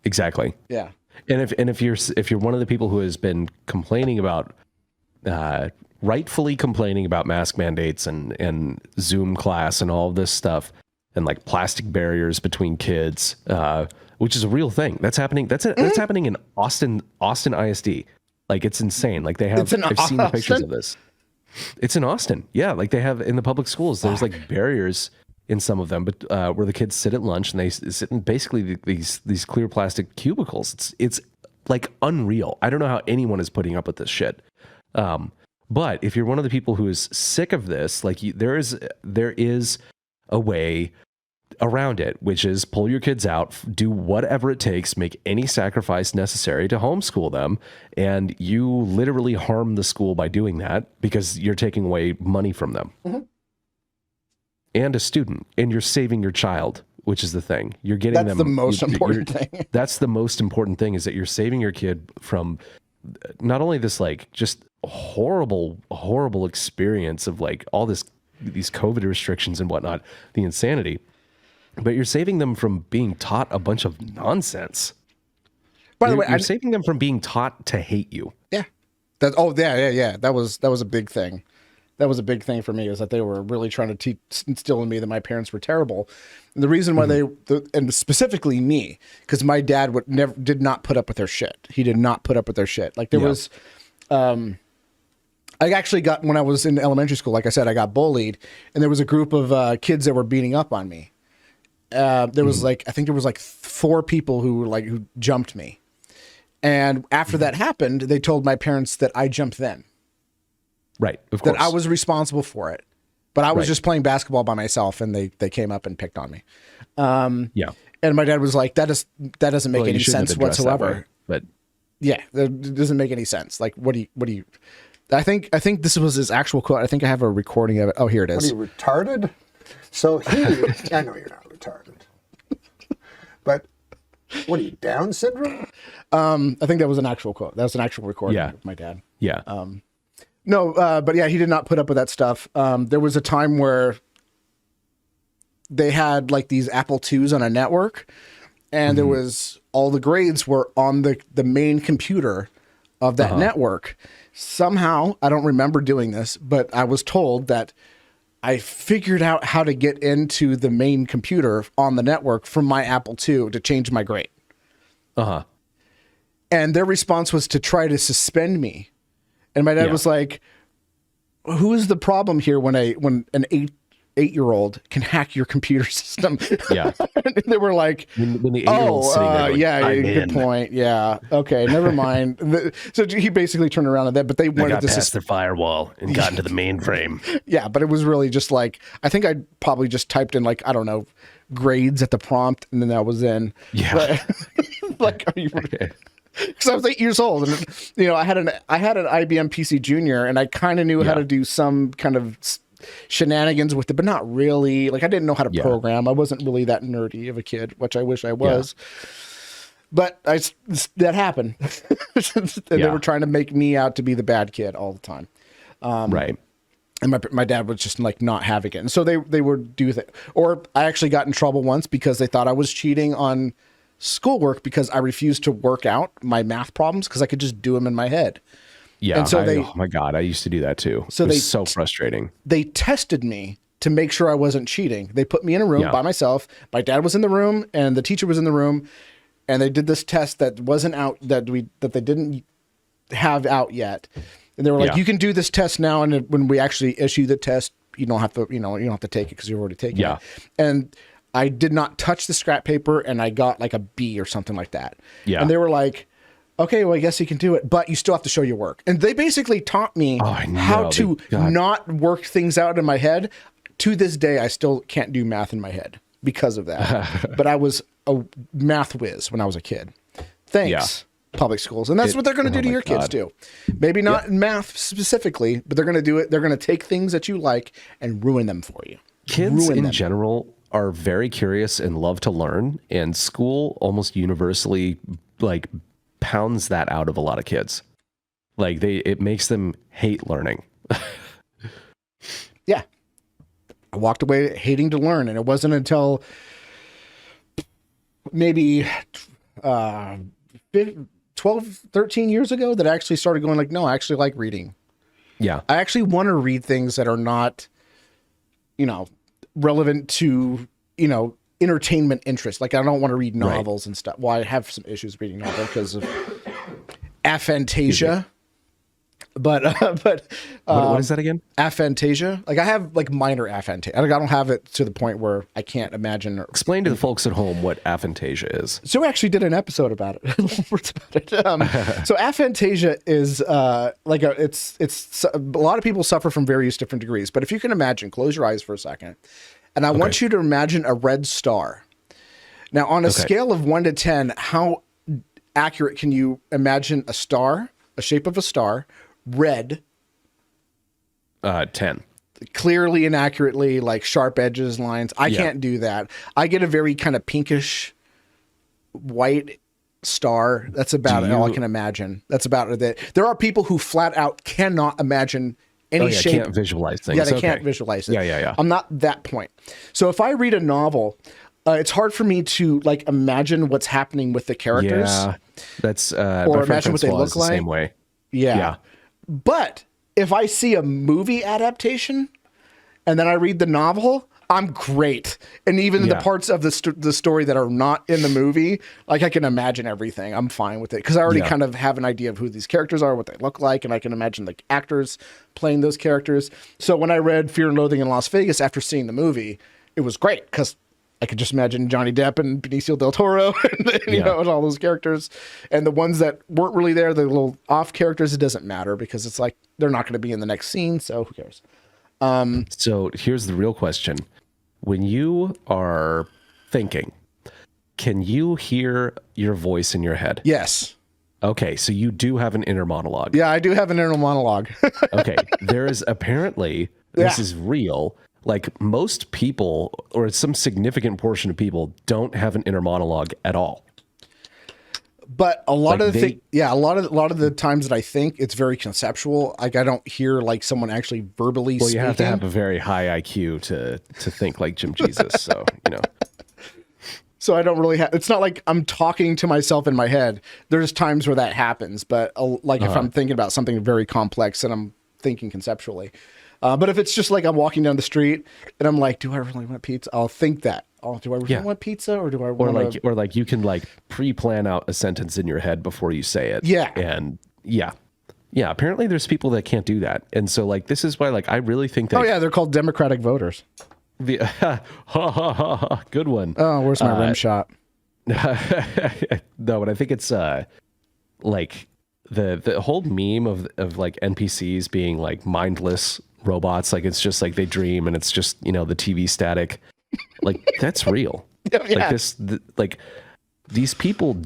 Exactly. Yeah. And if you're one of the people who has been complaining about, rightfully complaining about mask mandates and Zoom class and all of this stuff, and like plastic barriers between kids, which is a real thing that's happening. That's happening in Austin ISD. Like, it's insane. Like, they have, I've seen the pictures of this. It's in Austin. Yeah. Like, they have in the public schools, there's like barriers in some of them, but where the kids sit at lunch and they sit in basically these clear plastic cubicles. It's like unreal. I don't know how anyone is putting up with this shit. But if you're one of the people who is sick of this, like, there is a way around it, which is pull your kids out, do whatever it takes, make any sacrifice necessary to homeschool them, and you literally harm the school by doing that because you're taking away money from them. Mm-hmm. And a student, and you're saving your child, which is the thing. You're getting them. That's the most important thing. That's the most important thing, is that you're saving your kid from not only this like just horrible experience of like all these COVID restrictions and whatnot, the insanity, but you're saving them from being taught a bunch of nonsense. By the way, you're saving them from being taught to hate you. Yeah. That was a big thing. That was a big thing for me, is that they were really trying to instill in me that my parents were terrible. And the reason why and specifically me, because my dad did not put up with their shit. He did not put up with their shit. Like, there was, I actually got, when I was in elementary school, like I said, I got bullied, and there was a group of kids that were beating up on me. There was I think there was like 4 people who jumped me. And after that happened, they told my parents that I jumped them. Right. Of course. That I was responsible for it. But I was just playing basketball by myself, and they came up and picked on me. Yeah. And my dad was like, that doesn't make any sense whatsoever. But yeah, that doesn't make any sense. Like, what do you I think this was his actual quote. I think I have a recording of it. Oh, here it is. What, are you retarded? So I know you're not retarded. But what are you, Down syndrome? I think that was an actual quote. That was an actual recording of my dad. Yeah. No, but yeah, he did not put up with that stuff. There was a time where they had like these Apple IIs on a network, and there was all the grades were on the main computer of that network. Somehow, I don't remember doing this, but I was told that I figured out how to get into the main computer on the network from my Apple II to change my grade. And their response was to try to suspend me. And my dad was like, who is the problem here when an 8-year-old can hack your computer system? Yeah. And they were like, when the 8-year-old's sitting there going, yeah, "I'm good in." point. Yeah. Okay. Never mind. So he basically turned around on that, but they They wanted got this. past the firewall and got into the mainframe. Yeah, but it was really just like, I think I probably just typed in like, I don't know, grades at the prompt, and then that was in. Yeah. But, like, are you? Because I was 8 years old, and I had an IBM PC Junior, and I kind of knew how to do some kind of shenanigans with it, but not really. Like, I didn't know how to program. I wasn't really that nerdy of a kid, which I wish I was. But that happened. And they were trying to make me out to be the bad kid all the time. Right. And my dad was just like not having it. And so they would do that. Or I actually got in trouble once because they thought I was cheating on schoolwork because I refused to work out my math problems because I could just do them in my head. Yeah. And so oh my God, I used to do that too. So it was so frustrating. They tested me to make sure I wasn't cheating. They put me in a room by myself. My dad was in the room and the teacher was in the room, and they did this test that wasn't out, that they didn't have out yet. And they were like, you can do this test now, and when we actually issue the test, you don't have to take it because you're already taking it. And I did not touch the scrap paper, and I got like a B or something like that. Yeah. And they were like, okay, well, I guess you can do it, but you still have to show your work. And they basically taught me how to not work things out in my head. To this day, I still can't do math in my head because of that. But I was a math whiz when I was a kid. Thanks, public schools. And that's what they're going to do to your kids too. Maybe not in math specifically, but they're going to do it. They're going to take things that you like and ruin them for you. Kids in general are very curious and love to learn, and school almost universally like pounds that out of a lot of kids. Like it makes them hate learning. Yeah. I walked away hating to learn, and it wasn't until maybe 12, 13 years ago that I actually started going like, no, I actually like reading. Yeah. I actually want to read things that are not, relevant to, entertainment interest. Like, I don't want to read novels and stuff. Well, I have some issues reading novels because of aphantasia. But what is that again? Aphantasia. Like, I have like minor aphantasia. I don't have it to the point where I can't imagine. Explain to the folks at home what aphantasia is. So we actually did an episode about it. So aphantasia is it's a lot of people suffer from various different degrees. But if you can imagine, close your eyes for a second, and I want you to imagine a red star. Now, on a scale of 1 to 10, how accurate can you imagine a star, a shape of a star? Red. 10. Clearly and accurately, like sharp edges, lines. I can't do that. I get a very kind of pinkish white star. That's about all I can imagine. That's about it. There are people who flat out cannot imagine any shape. Can't visualize things. Yeah, they can't visualize it. Yeah. I'm not that point. So if I read a novel, it's hard for me to like imagine what's happening with the characters. Yeah, that's or imagine what they look like. The same way. Yeah. But if I see a movie adaptation and then I read the novel, I'm great. And even the parts of the story that are not in the movie, like I can imagine everything. I'm fine with it because I already kind of have an idea of who these characters are, what they look like, and I can imagine the actors playing those characters. So when I read Fear and Loathing in Las Vegas after seeing the movie, it was great because I could just imagine Johnny Depp and Benicio del Toro and all those characters. And the ones that weren't really there, the little off characters, it doesn't matter because it's like they're not going to be in the next scene, so who cares? So here's the real question. When you are thinking, can you hear your voice in your head? Yes. Okay, so you do have an inner monologue. Yeah, I do have an inner monologue. Okay, there is apparently, this is real, like most people, or some significant portion of people, don't have an inner monologue at all. But a lot of the a lot of the times that I think, it's very conceptual. Like I don't hear like someone actually verbally speaking. Well, you have to have a very high IQ to think like Jim Jesus. So So I don't really have. It's not like I'm talking to myself in my head. There's times where that happens, but if I'm thinking about something very complex and I'm thinking conceptually. But if it's just like I'm walking down the street and I'm like, do I really want pizza? I'll think that. Oh, do I really want pizza, or do I want or like you can like pre-plan out a sentence in your head before you say it? Yeah. And Yeah, apparently there's people that can't do that. And so like this is why like I really think that Oh yeah, they're called Democratic voters. the good one. Oh, where's my rim shot? No, but I think it's like the whole meme of like NPCs being like mindless robots, like it's just like they dream and it's just, you know, the TV static. Like that's real. Yeah. Like these people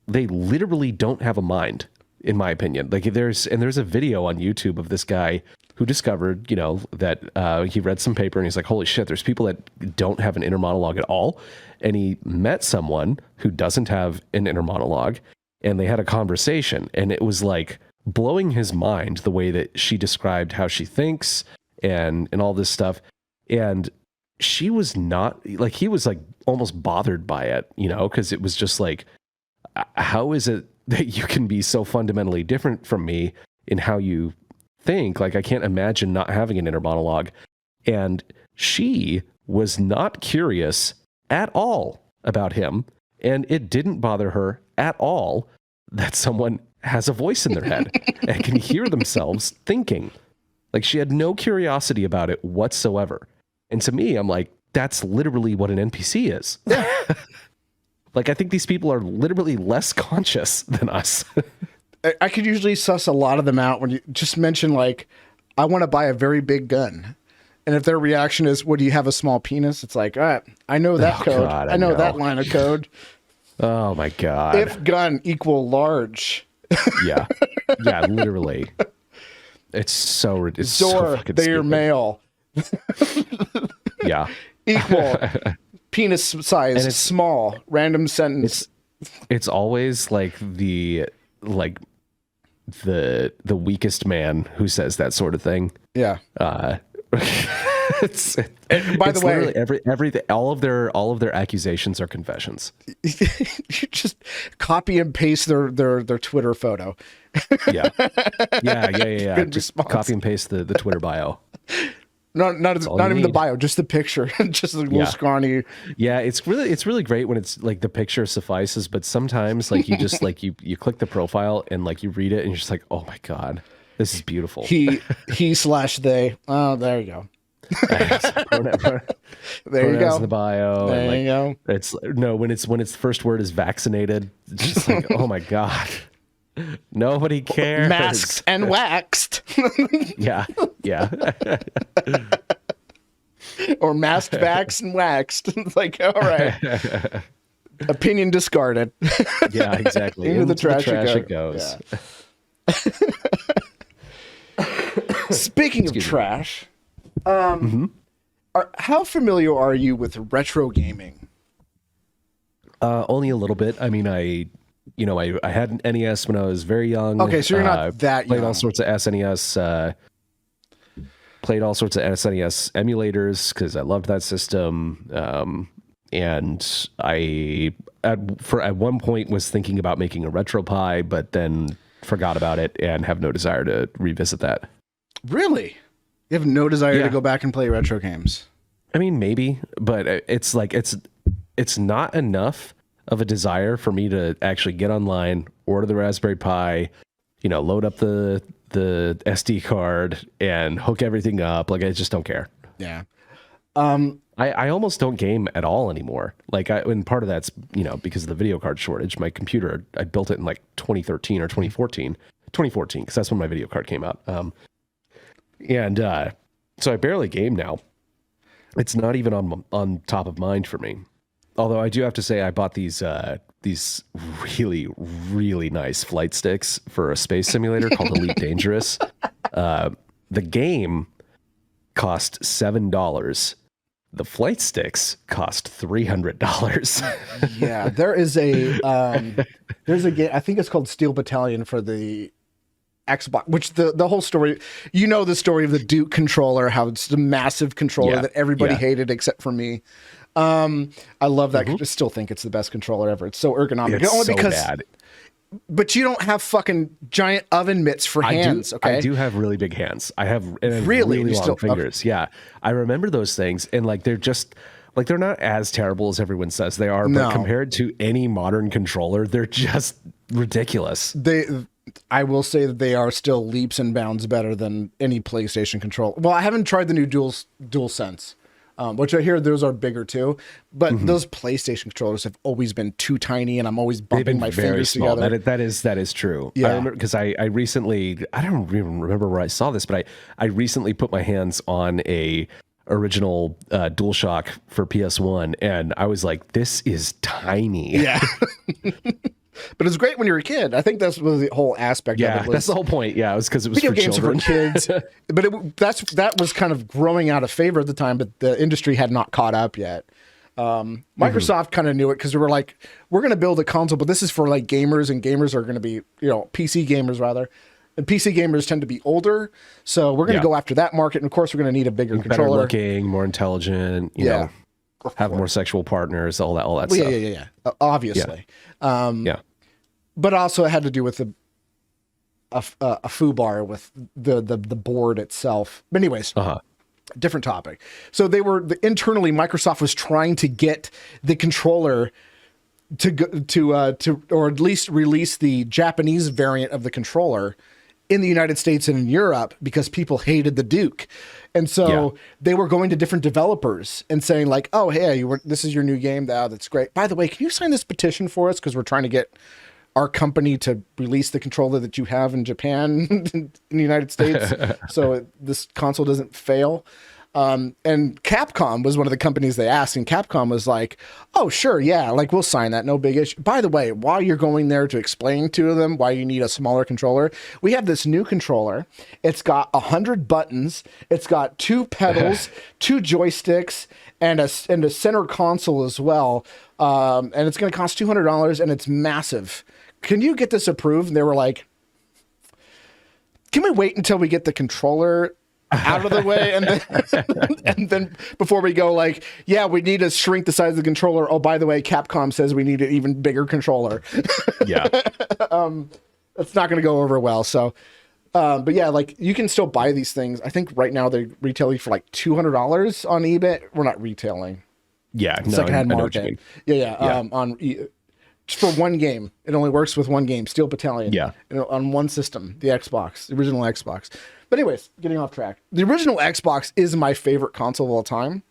they literally don't have a mind, in my opinion. Like there's a video on YouTube of this guy who discovered, you know, that he read some paper and he's like, holy shit, there's people that don't have an inner monologue at all. And he met someone who doesn't have an inner monologue, and they had a conversation, and it was like blowing his mind the way that she described how she thinks and all this stuff. And she was not like, he was like almost bothered by it, you know, because it was just like, how is it that you can be so fundamentally different from me in how you think? Like, I can't imagine not having an inner monologue. And she was not curious at all about him. And it didn't bother her at all that someone has a voice in their head and can hear themselves thinking. Like, she had no curiosity about it whatsoever. And to me, I'm like, that's literally what an NPC is. Like, I think these people are literally less conscious than us. I could usually suss a lot of them out when you just mention, like, I want to buy a very big gun. And if their reaction is, well, do you have a small penis? It's like, all right, I know that code. God, I know that line of code. Oh, my God. If gun equal large. Yeah. Yeah, literally. It's so Door, fucking they're stupid. male. Yeah. Equal. Penis size, small. Random sentence. It's always like the weakest man who says that sort of thing. Yeah. By the way, everything, all of their accusations are confessions. you just copy and paste their Twitter photo. Yeah. Good Just response. copy and paste the Twitter bio. Not even the bio, just the picture, just a little scrawny. Yeah, it's really great when it's like the picture suffices, but sometimes like you just like you click the profile and like you read it and you're just like, oh my God, this is beautiful. He/they. Oh, there you go. There you go. In the bio. There and like, you go. It's when its first word is vaccinated, it's just like, oh my God. Nobody cares. Masked and waxed. Yeah. Or masked, vaxxed, and waxed. It's like, all right. Opinion discarded. Yeah, exactly. Into the trash it goes. Yeah. Speaking of trash, how familiar are you with retro gaming? Only a little bit. I mean, I had an NES when I was very young. Okay, so you're not that played young. all sorts of SNES. Played all sorts of SNES emulators because I loved that system. And I at one point was thinking about making a RetroPie, but then forgot about it and have no desire to revisit that. Really? You have no desire to go back and play retro games? I mean, maybe, but it's like it's not enough of a desire for me to actually get online, order the Raspberry Pi, load up the SD card and hook everything up. Like, I just don't care. Yeah. I almost don't game at all anymore. Like, and part of that's, because of the video card shortage. My computer, I built it in like 2013 or 2014, because that's when my video card came out. So I barely game now. It's not even on top of mind for me. Although I do have to say, I bought these really, really nice flight sticks for a space simulator called Elite Dangerous. The game cost $7. The flight sticks cost $300. Yeah, there's a game, I think it's called Steel Battalion for the Xbox, which the whole story, the story of the Duke controller, how it's a massive controller that everybody hated except for me. I love that. I still think it's the best controller ever. It's so ergonomic. It's only so because bad. But you don't have fucking giant oven mitts for hands, okay? I do have really big hands. I have really long fingers. Okay. Yeah. I remember those things, and like they're just like they're not as terrible as everyone says they are, but compared to any modern controller, they're just ridiculous. I will say that they are still leaps and bounds better than any PlayStation controller. Well, I haven't tried the new DualSense, which I hear those are bigger too. But those PlayStation controllers have always been too tiny, and I'm always bumping my fingers together. That is true. Yeah. I remember because I recently, I don't even remember where I saw this, but I recently put my hands on a original DualShock for PS1, and I was like, this is tiny. Yeah. But it's great when you're a kid. I think that's the whole aspect of it. That's the whole point. Yeah, it was because it was Video for games children. are for kids. But that was kind of growing out of favor at the time, but the industry had not caught up yet. Microsoft kind of knew it because they were like, we're going to build a console, but this is for like gamers, and gamers are going to be, PC gamers rather. And PC gamers tend to be older, so we're going to go after that market. And of course, we're going to need a bigger controller. Better looking, more intelligent, you know, have more sexual partners, all that stuff. Yeah. Obviously. Yeah. But also it had to do with a foobar with the board itself. But anyways, different topic. So internally, Microsoft was trying to get the controller to or at least release the Japanese variant of the controller in the United States and in Europe because people hated the Duke. And so they were going to different developers and saying like, oh, hey, this is your new game. That's great. By the way, can you sign this petition for us? Because we're trying to get our company to release the controller that you have in Japan in the United States. So this console doesn't fail. And Capcom was one of the companies they asked, and Capcom was like, oh, sure, yeah, like we'll sign that, no big issue. By the way, while you're going there to explain to them why you need a smaller controller, we have this new controller. It's got 100 buttons. It's got 2 pedals, 2 joysticks, and a center console as well. And it's going to cost $200, and it's massive. Can you get this approved? And they were like, can we wait until we get the controller out of the way and then before we go like, yeah, we need to shrink the size of the controller. Oh, by the way, Capcom says we need an even bigger controller. Yeah. That's not going to go over well. So, but yeah, like you can still buy these things. I think right now they're retailing for like $200 on eBay. We're not retailing. Yeah. Secondhand market. Yeah. For one game. It only works with one game, Steel Battalion. Yeah. On one system, the Xbox, the original Xbox. But anyways, getting off track. The original Xbox is my favorite console of all time. And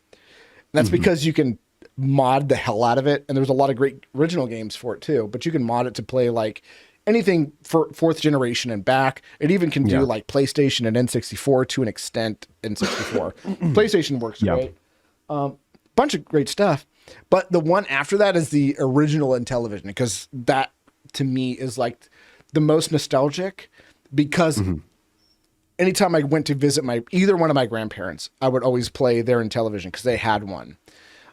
that's because you can mod the hell out of it. And there's a lot of great original games for it too. But you can mod it to play like anything for 4th generation and back. It even can do like PlayStation and N64 to an extent. N64. PlayStation works great. Bunch of great stuff. But the one after that is the original Intellivision, because that to me is like the most nostalgic, because anytime I went to visit either one of my grandparents, I would always play their Intellivision because they had one.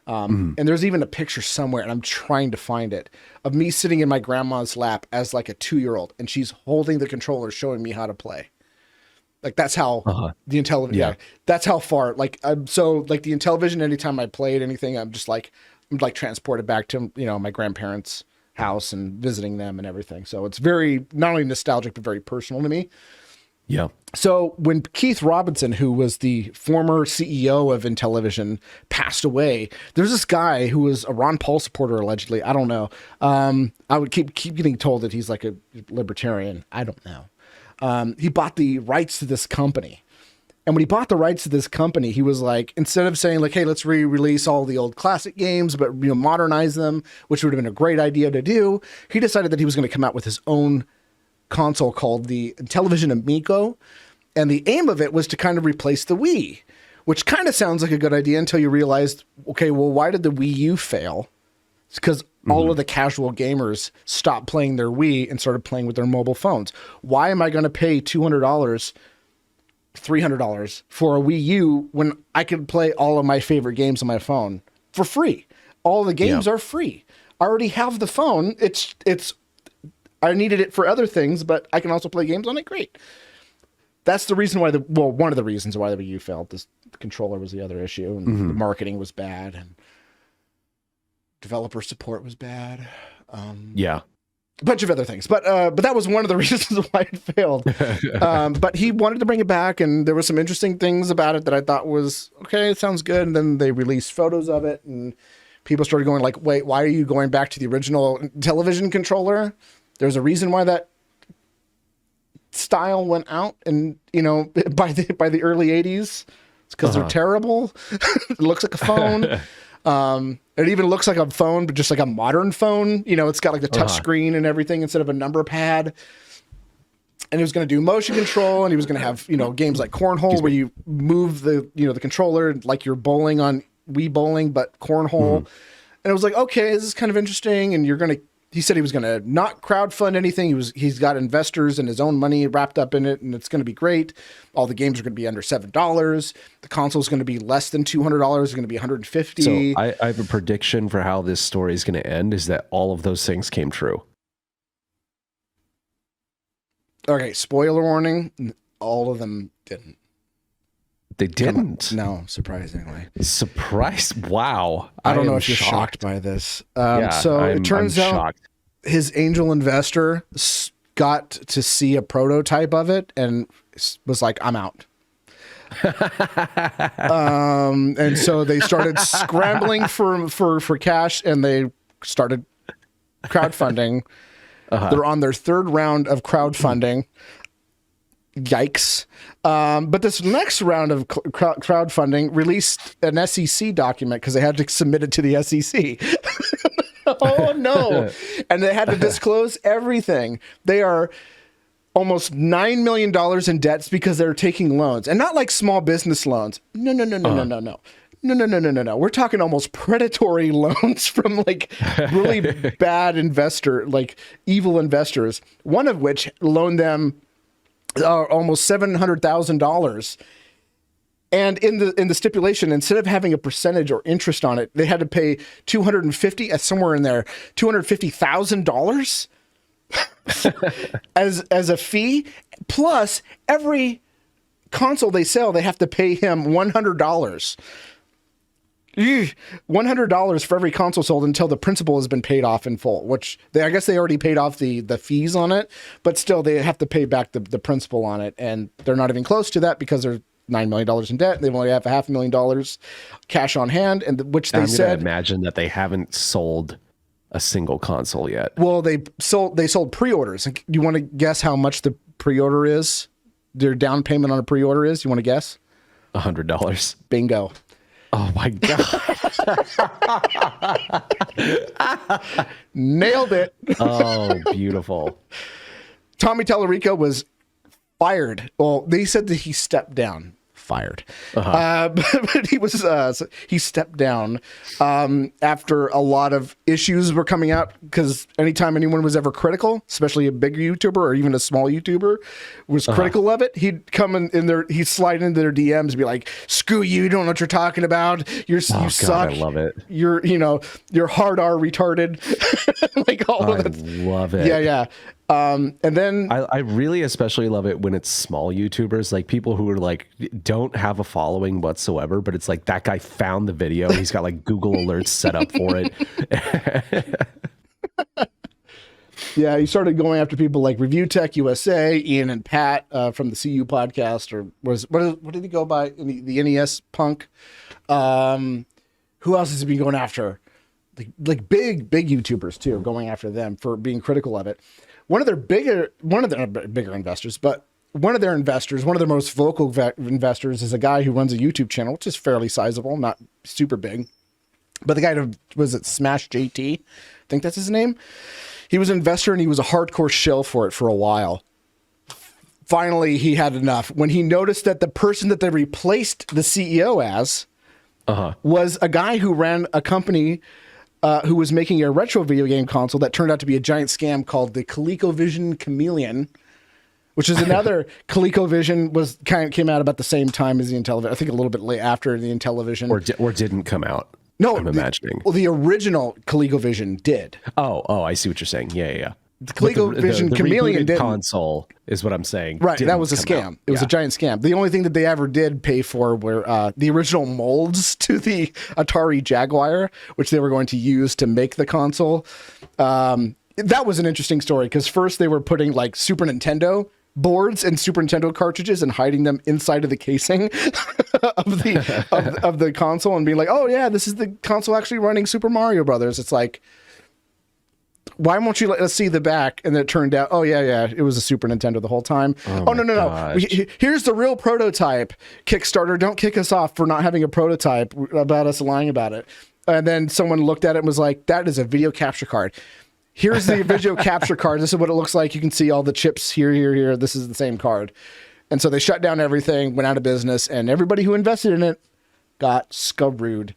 And there's even a picture somewhere, and I'm trying to find it, of me sitting in my grandma's lap as like a 2-year-old, and she's holding the controller, showing me how to play. Like that's how the Intellivision, that's how far, like, so like the Intellivision, anytime I played anything, I'm transported back to, my grandparents' house and visiting them and everything. So it's very, not only nostalgic, but very personal to me. Yeah. So when Keith Robinson, who was the former CEO of Intellivision, passed away, there's this guy who was a Ron Paul supporter, allegedly. I don't know. I would keep getting told that he's like a libertarian. I don't know. He bought the rights to this company. And when he bought the rights to this company, he was like, instead of saying like, hey, let's re-release all the old classic games, but modernize them, which would have been a great idea to do, he decided that he was going to come out with his own console called the Intellivision Amico. And the aim of it was to kind of replace the Wii, which kind of sounds like a good idea until you realized, okay, well, why did the Wii U fail? It's because all of the casual gamers stopped playing their Wii and started playing with their mobile phones. Why am I going to pay $200, $300 for a Wii U when I can play all of my favorite games on my phone for free? All the games are free. I already have the phone. I needed it for other things, but I can also play games on it. Great. That's the reason why one of the reasons why the Wii U failed. The controller was the other issue, and the marketing was bad, and developer support was bad. A bunch of other things, but that was one of the reasons why it failed. But he wanted to bring it back, and there were some interesting things about it that I thought was okay. It sounds good, and then they released photos of it, and people started going like, "Wait, why are you going back to the original television controller?" There's a reason why that style went out, and by the early 80s, it's because they're terrible. It looks like a phone. It even looks like a phone, but just like a modern phone. It's got like the touch screen and everything instead of a number pad. And he was going to do motion control, and he was going to have, games like Cornhole where you move the controller like you're bowling on Wii Bowling, but Cornhole. And it was like, okay, this is kind of interesting. And he said he was going to not crowdfund anything. He's got investors and his own money wrapped up in it, and it's going to be great. All the games are going to be under $7. The console is going to be less than $200. It's going to be $150. So I have a prediction for how this story is going to end, is that all of those things came true. Okay, spoiler warning, all of them didn't. They didn't? No, surprisingly. Wow. I don't know if you're shocked by this. It turns out shocked. His angel investor got to see a prototype of it and was like, I'm out. And so they started scrambling for cash, and they started crowdfunding. They're on their third round of crowdfunding. Yikes. But this next round of crowdfunding released an SEC document because they had to submit it to the SEC. Oh, no. And they had to disclose everything. They are almost $9 million in debts because they're taking loans, and not like small business loans. No. No. We're talking almost predatory loans from like really bad evil investors. One of which loaned them almost $700,000. And in the stipulation, instead of having a percentage or interest on it, they had to pay $250,000 as a fee. Plus, every console they sell, they have to pay him $100. $100 for every console sold until the principal has been paid off in full, which I guess they already paid off the fees on it, but still they have to pay back the principal on it. And they're not even close to that because they're $9 million in debt. They only have $500,000 cash on hand, and which they said, imagine that they haven't sold a single console yet. Well, they sold pre-orders. You want to guess how much the pre-order is? Their down payment on a pre-order is? You want to guess? $100. Bingo. Oh my God. Nailed it. Oh, beautiful. Tommy Tallarico was fired. Well, they said that he stepped down. Fired. But he stepped down after a lot of issues were coming out, because anytime anyone was ever critical, especially a big YouTuber or even a small YouTuber was critical of it, he'd come he'd slide into their DMs and be like, screw you don't know what you're talking about. You suck. God, I love it. You're hard R retarded. Like all of it. Love it. Yeah. And then I really especially love it when it's small YouTubers, like people who are like don't have a following whatsoever, but it's like that guy found the video. He's got like Google alerts set up for it. Yeah, he started going after people like Review Tech USA, Ian and Pat from the CU podcast, or what did he go by? The NES Punk. Who else has he been going after? Like big YouTubers too, going after them for being critical of it. One of their bigger investors, but one of their most vocal investors is a guy who runs a YouTube channel, which is fairly sizable, not super big. But the guy was it Smash JT? I think that's his name. He was an investor, and he was a hardcore shill for it for a while. Finally, he had enough when he noticed that the person that they replaced the CEO as was a guy who ran a company who was making a retro video game console that turned out to be a giant scam called the ColecoVision Chameleon, which is another ColecoVision came out about the same time as the Intellivision. I think a little bit late after the Intellivision, or didn't come out. No, I'm imagining. The original ColecoVision did. Oh, I see what you're saying. Yeah. The ColecoVision Chameleon did console is what I'm saying. Right, that was a scam. It was a giant scam. The only thing that they ever did pay for were the original molds to the Atari Jaguar, which they were going to use to make the console. That was an interesting story, because first they were putting like Super Nintendo boards and Super Nintendo cartridges and hiding them inside of the casing of the console, and being like, oh yeah, this is the console actually running Super Mario Brothers. It's like, why won't you let us see the back? And then it turned out, oh yeah, it was a Super Nintendo the whole time. Oh no. Here's the real prototype. Kickstarter, don't kick us off for not having a prototype about us lying about it. And then someone looked at it and was like, that is a video capture card. Here's the video capture card. This is what it looks like. You can see all the chips here. This is the same card. And so they shut down everything, went out of business, and everybody who invested in it got screwed.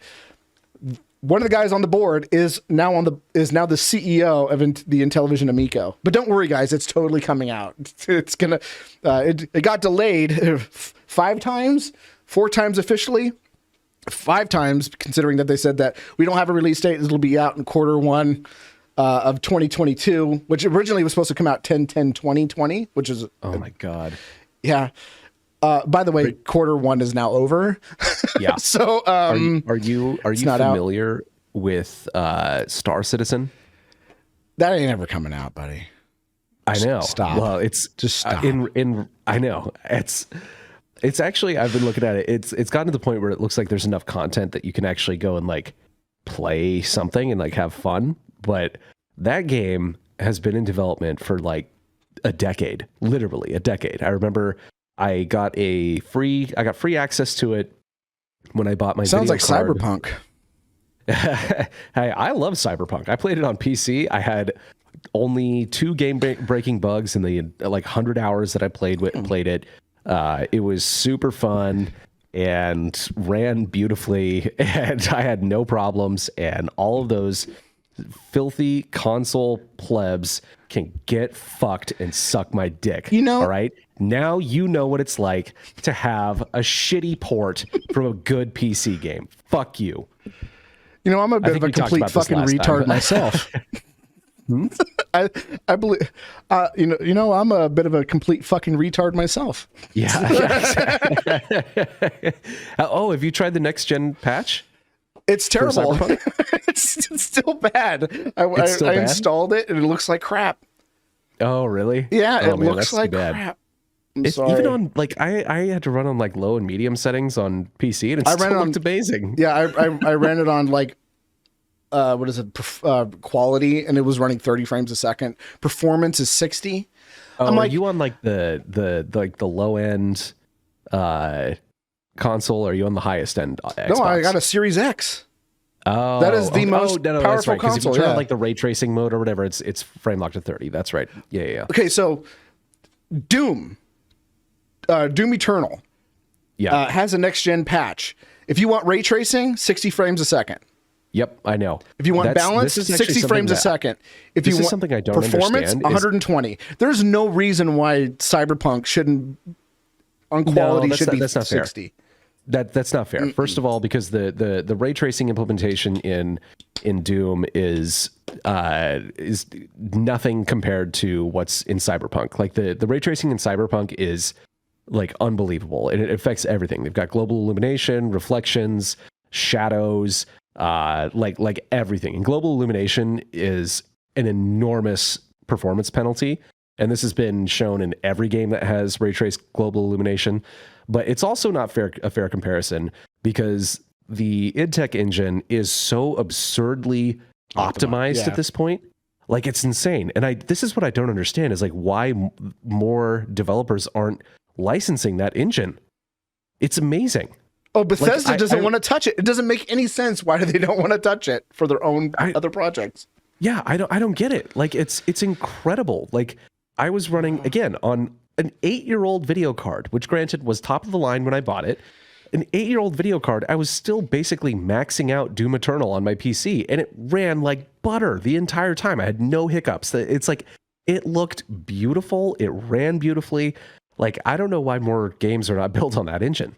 One of the guys on the board is now the CEO of the Intellivision Amico. But don't worry, guys, it's totally coming out. It's gonna. It got delayed 4 times officially. 5 times, considering that they said that we don't have a release date. It'll be out in Q1 of 2022, which originally was supposed to come out 10/10/2020, which is oh my god, yeah. By the way, Q1 is now over. Yeah. So, are you familiar with Star Citizen? That ain't ever coming out, buddy. I know. Stop. Well, it's just stop. I know it's actually, I've been looking at it. It's gotten to the point where it looks like there's enough content that you can actually go and like play something and like have fun. But that game has been in development for like a decade, literally a decade. I remember I got free access to it when I bought my Sounds video like card. Cyberpunk. Hey, I love Cyberpunk. I played it on PC. I had only 2 game-breaking bugs in the like 100 hours that I played it. It was super fun and ran beautifully, and I had no problems. And all of those filthy console plebs can get fucked and suck my dick. You know, all right? Now you know what it's like to have a shitty port from a good PC game. Fuck you. You know, I'm a bit of a complete fucking retard myself. I believe, you know, I'm a bit of a complete fucking retard myself. Yeah. Oh, have you tried the next gen patch? It's terrible. It's still bad. I installed it and it looks like crap. Oh, really? Yeah, it looks like crap. It's even on like I had to run on like low and medium settings on PC and it still looked amazing. Yeah, I ran it on like what is it? Quality, and it was running 30 frames a second. Performance is 60. Oh, I'm like, are you on like the low end console, or are you on the highest end Xbox? No, I got a Series X. Oh, that is the most powerful right. console. If you turn on like the ray tracing mode or whatever, it's frame locked to 30. That's right. Yeah. Okay, so Doom Eternal, has a next gen patch. If you want ray tracing, 60 frames a second. Yep, I know. If you want balance, 60 frames a second. If you want something I don't performance, understand 120. There's no reason why Cyberpunk shouldn't, on quality, should be 60. That's not fair. First of all, because the ray tracing implementation in Doom is nothing compared to what's in Cyberpunk. Like the ray tracing in Cyberpunk is like unbelievable, and it affects everything. They've got global illumination, reflections, shadows, like everything. And global illumination is an enormous performance penalty, and this has been shown in every game that has ray traced global illumination. But it's also not a fair comparison, because the IdTech engine is so absurdly optimized at this point. Like, it's insane. And this is what I don't understand, is like why more developers aren't licensing that engine. It's amazing. Oh, Bethesda doesn't want to touch it. It doesn't make any sense. Why do they don't want to touch it for their own other projects? Yeah, I don't get it. Like, it's incredible. Like, I was running again on an 8-year-old video card, which granted was top of the line when I bought it. An 8-year-old video card, I was still basically maxing out Doom Eternal on my PC, and it ran like butter the entire time. I had no hiccups. It's like, it looked beautiful. It ran beautifully. Like, I don't know why more games are not built on that engine.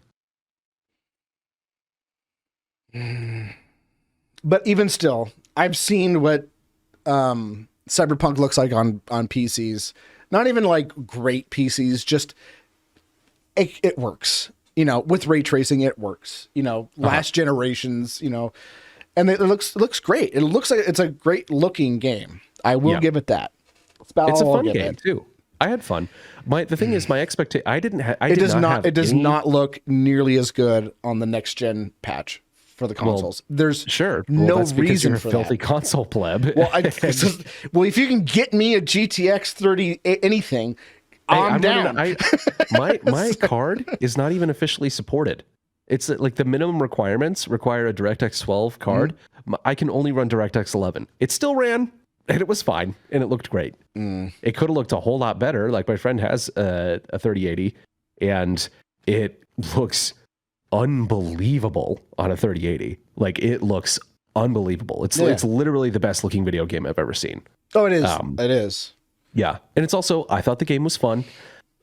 But even still, I've seen what Cyberpunk looks like on PCs. Not even like great PCs, just it works. You know, with ray tracing, it works. You know, last generations. You know, and it looks great. It looks like it's a great looking game. I will give it that. It's a fun game too. I had fun. The thing is, my expectation. It does not look nearly as good on the next gen patch. for the consoles. There's Sure. no that's because reason you're a for filthy that. console pleb. Well, if you can get me a GTX 30 anything, I'm down. My card is not even officially supported. It's like the minimum requirements require a DirectX 12 card. I can only run DirectX 11. It still ran, and it was fine, and it looked great. It could have looked a whole lot better. Like my friend has a 3080, and it looks unbelievable on a 3080. Like it looks unbelievable. It's literally the best looking video game I've ever seen. Oh, it is. It is. Yeah, and it's also, I thought the game was fun.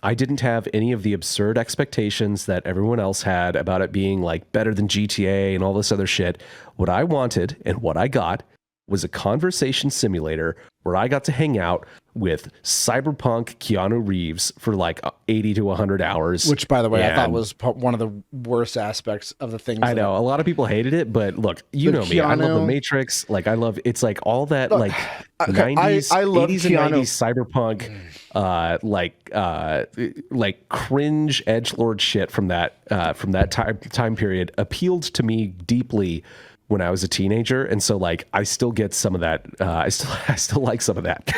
I didn't have any of the absurd expectations that everyone else had about it being like better than GTA and all this other shit. What I wanted and what I got was a conversation simulator where I got to hang out with Cyberpunk Keanu Reeves for like 80 to 100 hours. Which, by the way, I thought was one of the worst aspects of the things. I know a lot of people hated it, but look, you know me. I love the Matrix. Like I love, it's like all that like 90s, I love 80s Keanu. and 90s cyberpunk, like cringe edgelord shit from that time period appealed to me deeply when I was a teenager, and so like I still get some of that. I still like some of that.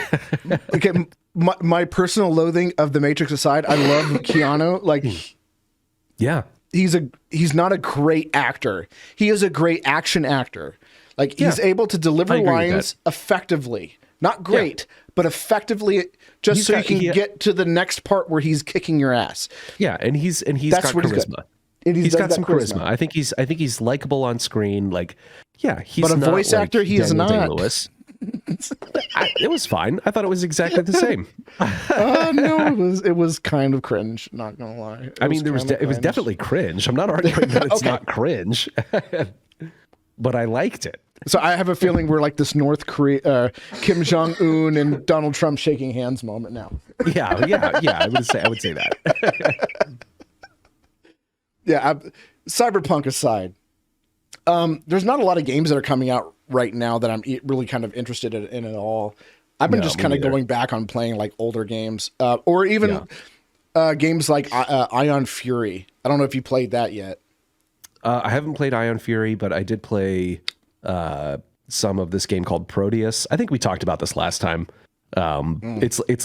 Okay, my personal loathing of the Matrix aside, I love Keanu. Like, yeah, he's not a great actor. He is a great action actor. Like he's able to deliver lines effectively. Not great, but effectively, just so you can get to the next part where he's kicking your ass. Yeah, and he's got charisma. He's got some charisma. I think he's likable on screen. Like, yeah, he's but a not voice actor. He is not. Day-Lewis. It was fine. I thought it was exactly the same. No, it was kind of cringe. Not gonna lie. I mean, it was definitely cringe. I'm not arguing that it's not cringe, but I liked it. So I have a feeling we're like this North Korea, Kim Jong Un and Donald Trump shaking hands moment now. Yeah. I would say that. Yeah, Cyberpunk aside, there's not a lot of games that are coming out right now that I'm really kind of interested in at all. I've been just kind of going back on playing like older games, or even games like Ion Fury. I don't know if you played that yet. I haven't played Ion Fury, but I did play some of this game called Proteus. I think we talked about this last time. It's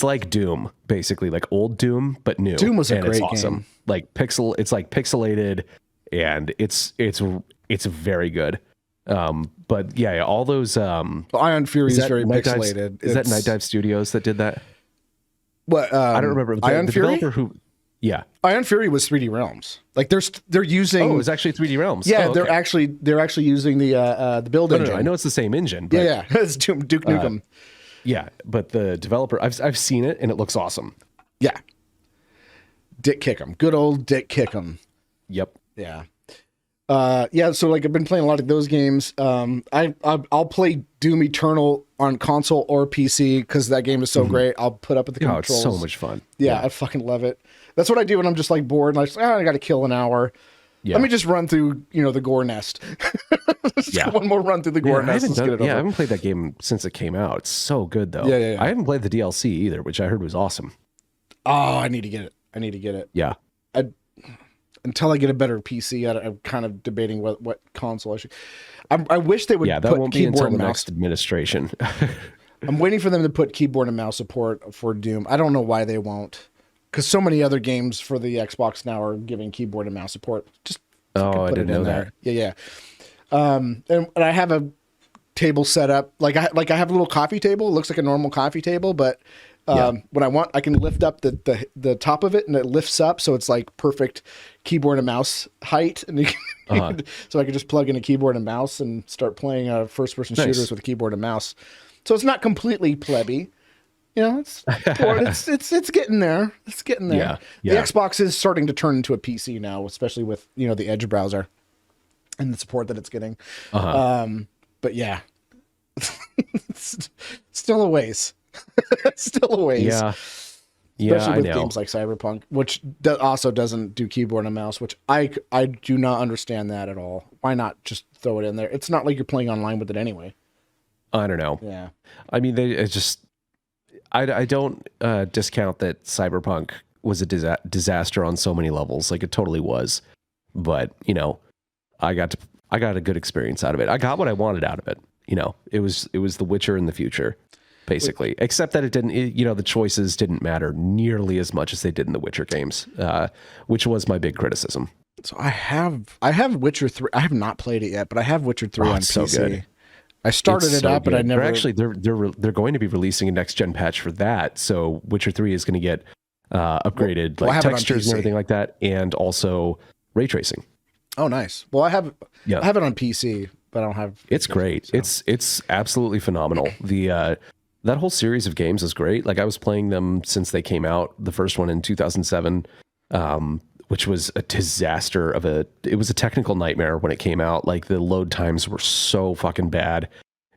like Doom, basically, like old Doom, but new. Doom was a great awesome. game. It's like pixelated, and it's very good. But yeah, all those. Ion Fury is very pixelated. Is that Night Dive Studios that did that? What I don't remember. Ion the Fury? developer who. Yeah, Ion Fury was 3D Realms. Like they're using. Oh, it was actually 3D Realms. Yeah, oh, okay. they're actually using the build engine. No, I know it's the same engine. But, yeah, it's Duke Nukem. Yeah, but the developer, I've seen it and it looks awesome. Yeah, Dick Kickham, good old Dick Kickham. Yep. Yeah. So like I've been playing a lot of those games. I'll play Doom Eternal on console or PC because that game is so great. I'll put up with the controls. It's so much fun. Yeah, I fucking love it. That's what I do when I'm just like bored and I got to kill an hour. Yeah. Let me just run through, the Gore Nest. One more run through the Gore Nest. I haven't played that game since it came out. It's so good though. Yeah. I haven't played the DLC either, which I heard was awesome. Oh, I need to get it. Yeah. Until I get a better PC, I'm kind of debating what console I should. I wish they would. Yeah, that put won't be keyboard until the and mouse. next administration. I'm waiting for them to put keyboard and mouse support for Doom. I don't know why they won't, because so many other games for the Xbox now are giving keyboard and mouse support. Just I didn't know that. Yeah. And I have a table set up like I have a little coffee table. It looks like a normal coffee table, but when I want, I can lift up the top of it, and it lifts up, so it's like perfect keyboard and mouse height. And so I can just plug in a keyboard and mouse and start playing first-person shooters with a keyboard and mouse. So it's not completely plebby, it's getting there. It's getting there. Yeah. The Xbox is starting to turn into a PC now, especially with the Edge browser and the support that it's getting. But yeah, still a ways. Still a ways. Yeah. Especially with games like Cyberpunk, which also doesn't do keyboard and mouse, which I do not understand that at all. Why not just throw it in there? It's not like you're playing online with it anyway. I don't know. Yeah. I mean, I don't discount that Cyberpunk was a disaster on so many levels. Like it totally was. But, I got a good experience out of it. I got what I wanted out of it. You know, it was The Witcher in the future, basically. Except that the choices didn't matter nearly as much as they did in the Witcher games, which was my big criticism. So I have Witcher 3. I have not played it yet, but I have Witcher 3 on PC. So good. I started it up, but I never. They're going to be releasing a next gen patch for that. So Witcher 3 is going to get upgraded, like textures and everything like that, and also ray tracing. Oh, nice. Well, I have it on PC, but I don't have. It's great. So. It's absolutely phenomenal. That whole series of games is great. Like I was playing them since they came out. The first one in 2007. Which was a disaster it was a technical nightmare when it came out. Like the load times were so fucking bad.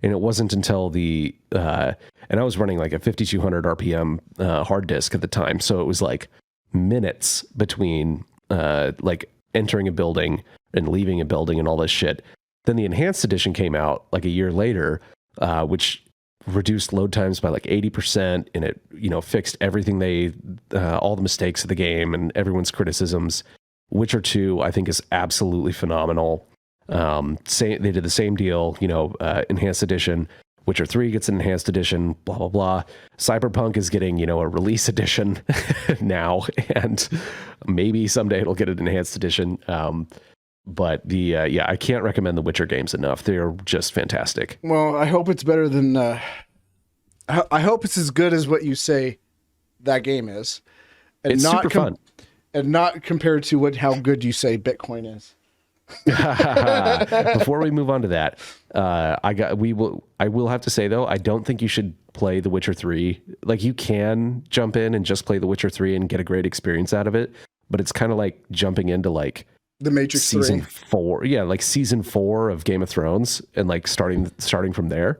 And it wasn't until and I was running like a 5200 RPM hard disk at the time. So it was like minutes between like entering a building and leaving a building and all this shit. Then the enhanced edition came out like a year later, which reduced load times by like 80%, and it, fixed everything all the mistakes of the game and everyone's criticisms. Witcher 2, I think, is absolutely phenomenal. They did the same deal, enhanced edition. Witcher 3 gets an enhanced edition, blah, blah, blah. Cyberpunk is getting, a release edition now, and maybe someday it'll get an enhanced edition. But I can't recommend the Witcher games enough. They're just fantastic. Well, I hope it's better than. I hope it's as good as what you say that game is, and it's super fun, and not compared to how good you say Bitcoin is. Before we move on to that, I will have to say though, I don't think you should play The Witcher 3. Like you can jump in and just play The Witcher 3 and get a great experience out of it, but it's kind of like jumping into like The Matrix season 3. 4. Yeah, like season 4 of Game of Thrones, and like starting from there.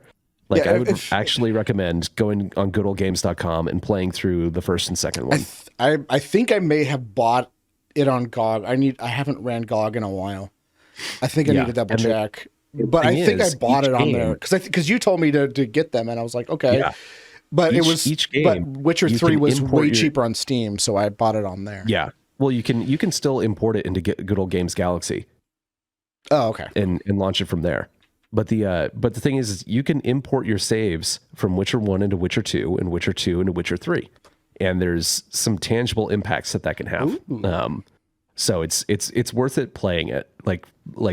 Like I would actually recommend going on goodoldgames.com and playing through the first and second one. I think I may have bought it on GOG. I haven't ran GOG in a while. I think I need to double check. But I think I bought it on there because you told me to get them, and I was like, okay. Yeah. But but Witcher 3 was way cheaper on Steam, so I bought it on there. Yeah. Well, you can still import it into Good Old Games Galaxy. Oh, okay. And launch it from there. But the thing is you can import your saves from Witcher 1 into Witcher 2 and Witcher 2 into Witcher 3. And there's some tangible impacts that can have. So it's worth it playing it, like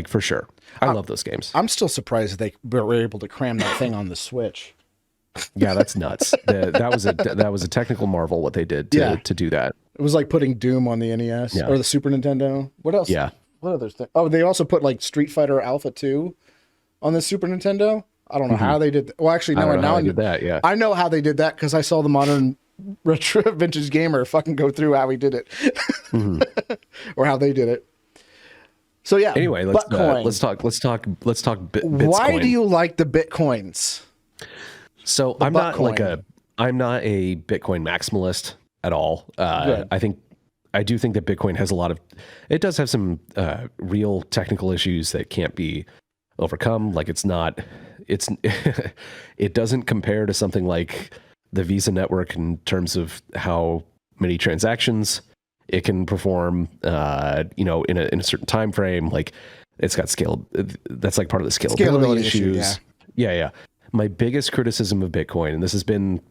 for sure. I love those games. I'm still surprised that they were able to cram that thing on the Switch. Yeah, that's nuts. That was a technical marvel what they did to do that. It was like putting Doom on the NES or the Super Nintendo. What else? Yeah. What other thing? Oh, they also put like Street Fighter Alpha 2 on the Super Nintendo. I don't know how they did that. Well, actually, no, I did that. Yeah, I know how they did that because I saw the Modern Retro Vintage Gamer fucking go through how he did it, or how they did it. So yeah. Anyway, let's talk Bitcoin. Why do you like the Bitcoins? So I'm not a Bitcoin maximalist at all. I do think that Bitcoin has it does have some real technical issues that can't be overcome. Like it doesn't compare to something like the Visa network in terms of how many transactions it can perform, in a certain time frame. Like it's got scale. That's like part of the scalability issues. Yeah. My biggest criticism of Bitcoin, and this has been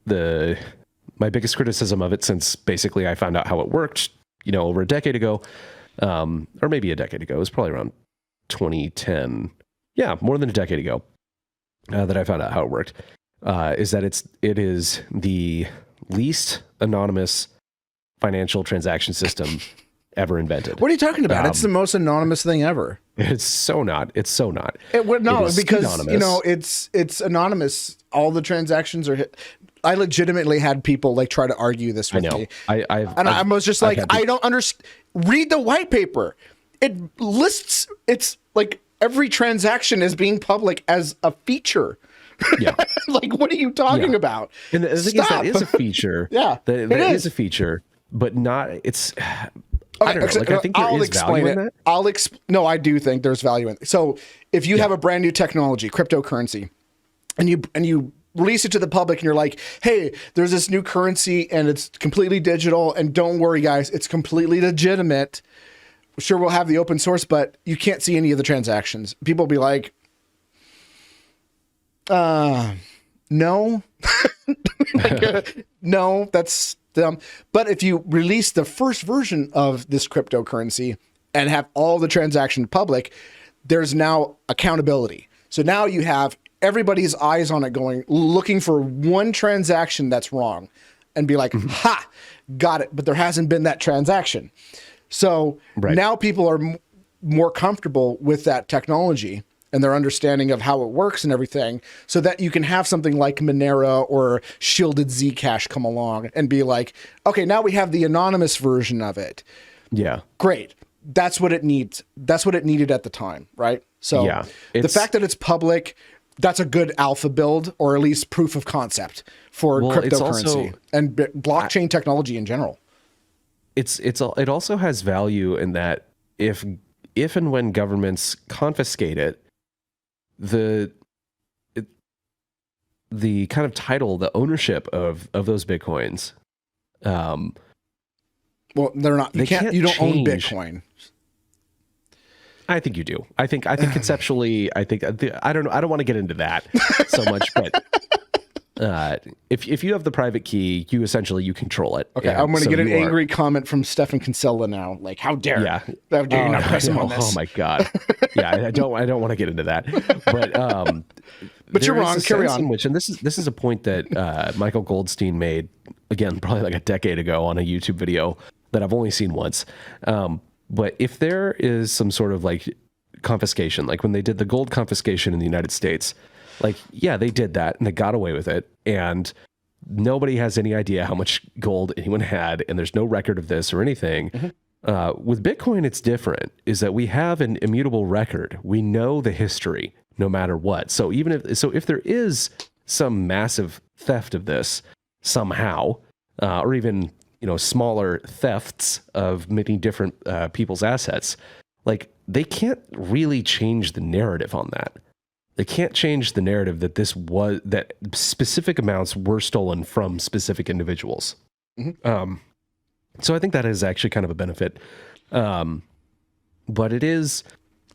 my biggest criticism of it since basically I found out how it worked, over a decade ago, or maybe a decade ago. It was probably around 2010. Yeah, more than a decade ago that I found out how it worked. Is that it is the least anonymous financial transaction system ever invented. What are you talking about? It's the most anonymous thing ever. It's so not. Because anonymous. It's anonymous. All the transactions are hit. I legitimately had people try to argue this with me. I was just like, I don't understand. Read the white paper. It lists. It's like every transaction is being public as a feature. Yeah. What are you talking about? And the thing is, that is a feature. Yeah, that is a feature, but not. It's. I don't know. I think there is value in that. No, I do think there's value in it. So if you have a brand new technology, cryptocurrency, and you release it to the public and you're like, hey, there's this new currency and it's completely digital, and don't worry guys, it's completely legitimate. sure, we'll have the open source, but you can't see any of the transactions. People will be like, no, no, that's dumb. But if you release the first version of this cryptocurrency and have all the transaction public, there's now accountability. So now you have everybody's eyes on it looking for one transaction that's wrong and be like, ha, got it. But there hasn't been that transaction. So now people are more comfortable with that technology and their understanding of how it works and everything, so that you can have something like Monero or shielded ZenCash come along and be like, okay, now we have the anonymous version of it. Yeah. Great. That's what it needs. That's what it needed at the time, right? So the fact that it's public, that's a good alpha build, or at least proof of concept for cryptocurrency and blockchain technology in general. It also has value in that if and when governments confiscate it, the kind of title, the ownership of those Bitcoins. Well, they're not. You don't own Bitcoin. I think you do. I think conceptually, I don't want to get into that so much, but if you have the private key, you control it. Okay, I'm going to get an angry comment from Stefan Kinsella now. Like, how dare you not press him on this? Oh my god. Yeah, I don't want to get into that. But you're wrong. Carry on. And this is a point that Michael Goldstein made again, probably like a decade ago on a YouTube video that I've only seen once. But if there is some sort of like confiscation, like when they did the gold confiscation in the United States, like, yeah, they did that and they got away with it. And nobody has any idea how much gold anyone had. And there's no record of this or anything. Mm-hmm. With Bitcoin, it's different, is that we have an immutable record. We know the history no matter what. So if there is some massive theft of this somehow, or even, smaller thefts of many different people's assets, like, they can't really change the narrative on that. They can't change the narrative that that specific amounts were stolen from specific individuals. Mm-hmm. So I think that is actually kind of a benefit. But it is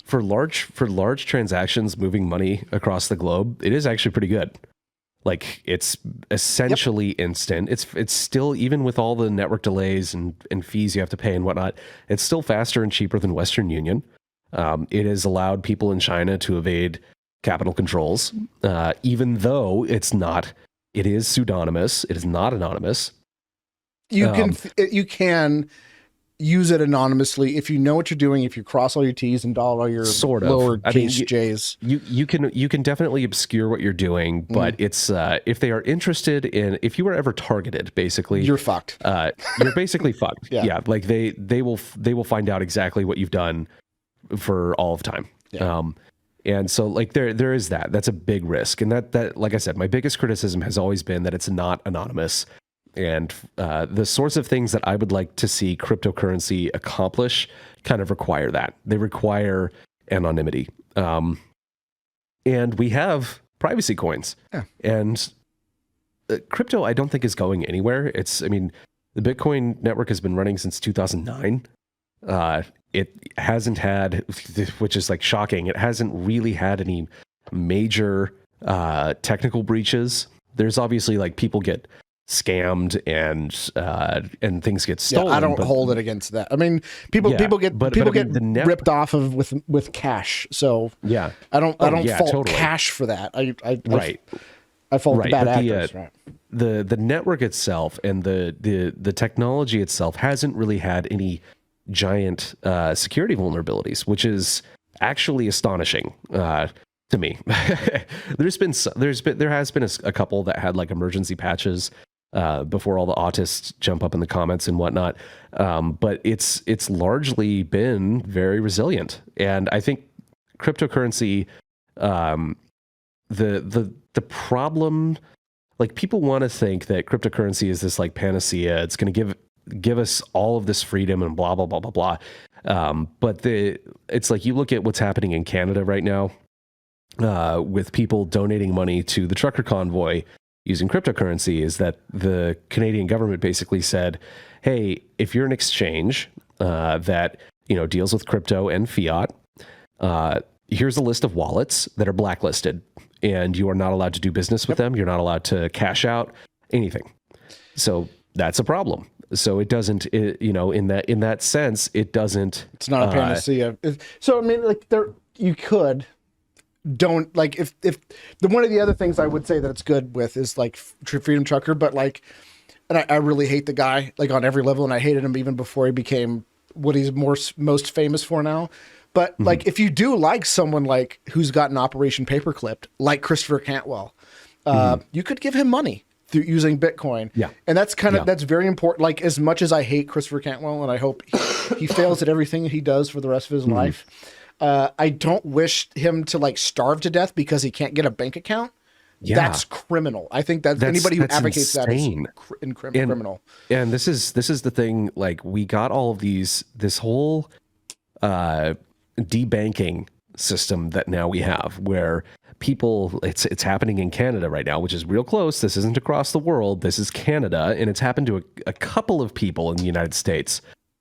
for large transactions moving money across the globe, it is actually pretty good. Like, it's essentially instant. It's still, even with all the network delays and fees you have to pay and whatnot, it's still faster and cheaper than Western Union. It has allowed people in China to evade capital controls, even though it is pseudonymous. It is not anonymous. You can use it anonymously if you know what you're doing, if you cross all your T's and dot all your lowercase J's. You can definitely obscure what you're doing, but it's if they are interested in, if you were ever targeted, basically you're fucked. You're basically fucked. Yeah, like they will find out exactly what you've done for all of time. Yeah. And so, like, there is that's a big risk, and that like I said, my biggest criticism has always been that it's not anonymous. And the sorts of things that I would like to see cryptocurrency accomplish kind of require that. They require anonymity. And we have privacy coins. Yeah. And crypto, I don't think, is going anywhere. The Bitcoin network has been running since 2009. It hasn't had, which is like shocking, it hasn't really had any major technical breaches. There's obviously, like, people get scammed and things get stolen. Yeah, I don't hold it against that. I mean, people get ripped off of with cash. So yeah, I don't fault cash for that. I fault the bad actors. The network itself and the technology itself hasn't really had any giant security vulnerabilities, which is actually astonishing to me. There has been a couple that had like emergency patches before all the autists jump up in the comments and whatnot. But it's largely been very resilient. And I think cryptocurrency, the problem, like, people want to think that cryptocurrency is this like panacea. It's going to give us all of this freedom and blah, blah, blah, blah, blah. But it's like, you look at what's happening in Canada right now, with people donating money to the trucker convoy using cryptocurrency, is that the Canadian government basically said, hey, if you're an exchange that deals with crypto and fiat. Here's a list of wallets that are blacklisted, and you are not allowed to do business with them. You're not allowed to cash out anything. So that's a problem. So it doesn't, in that sense, it doesn't. It's not a panacea. So I mean, like you could. Don't like if the one of the other things I would say that it's good with is like Freedom Trucker, but like, and I really hate the guy like on every level, and I hated him even before he became what he's most famous for now. But like, if you do like someone like who's got an Operation Paperclip, like Christopher Cantwell, you could give him money through using Bitcoin. Yeah, and that's that's very important. Like, as much as I hate Christopher Cantwell, and I hope he fails at everything he does for the rest of his life. I don't wish him to like starve to death because he can't get a bank account. Yeah. That's criminal. I think that's anybody who advocates insane. That is criminal. And this is the thing. Like, we got all of this whole debanking system that now we have, where people, it's happening in Canada right now, which is real close. This isn't across the world. This is Canada, and it's happened to a couple of people in the United States,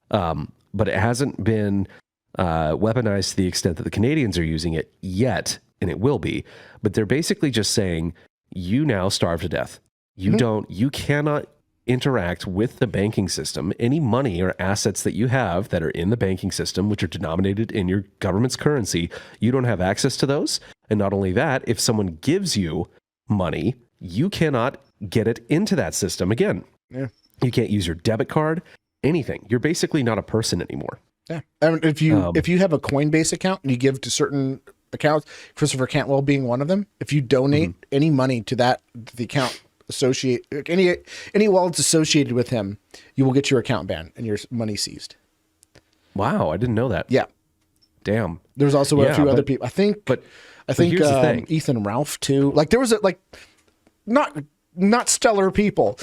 but it hasn't been weaponized to the extent that the Canadians are using it yet, and it will be. But they're basically just saying, you now starve to death. You cannot interact with the banking system. Any money or assets that you have that are in the banking system, which are denominated in your government's currency, you don't have access to those. And not only that, if someone gives you money, you cannot get it into that system again. Yeah. You can't use your debit card, anything. You're basically not a person anymore. Yeah, and if you have a Coinbase account and you give to certain accounts, Christopher Cantwell being one of them, if you donate any money to the account any wallets associated with him, you will get your account banned and your money seized. Wow, I didn't know that. Yeah, damn. There's also a few other people. I think here's the thing. Ethan Ralph too. Like, there was not stellar people.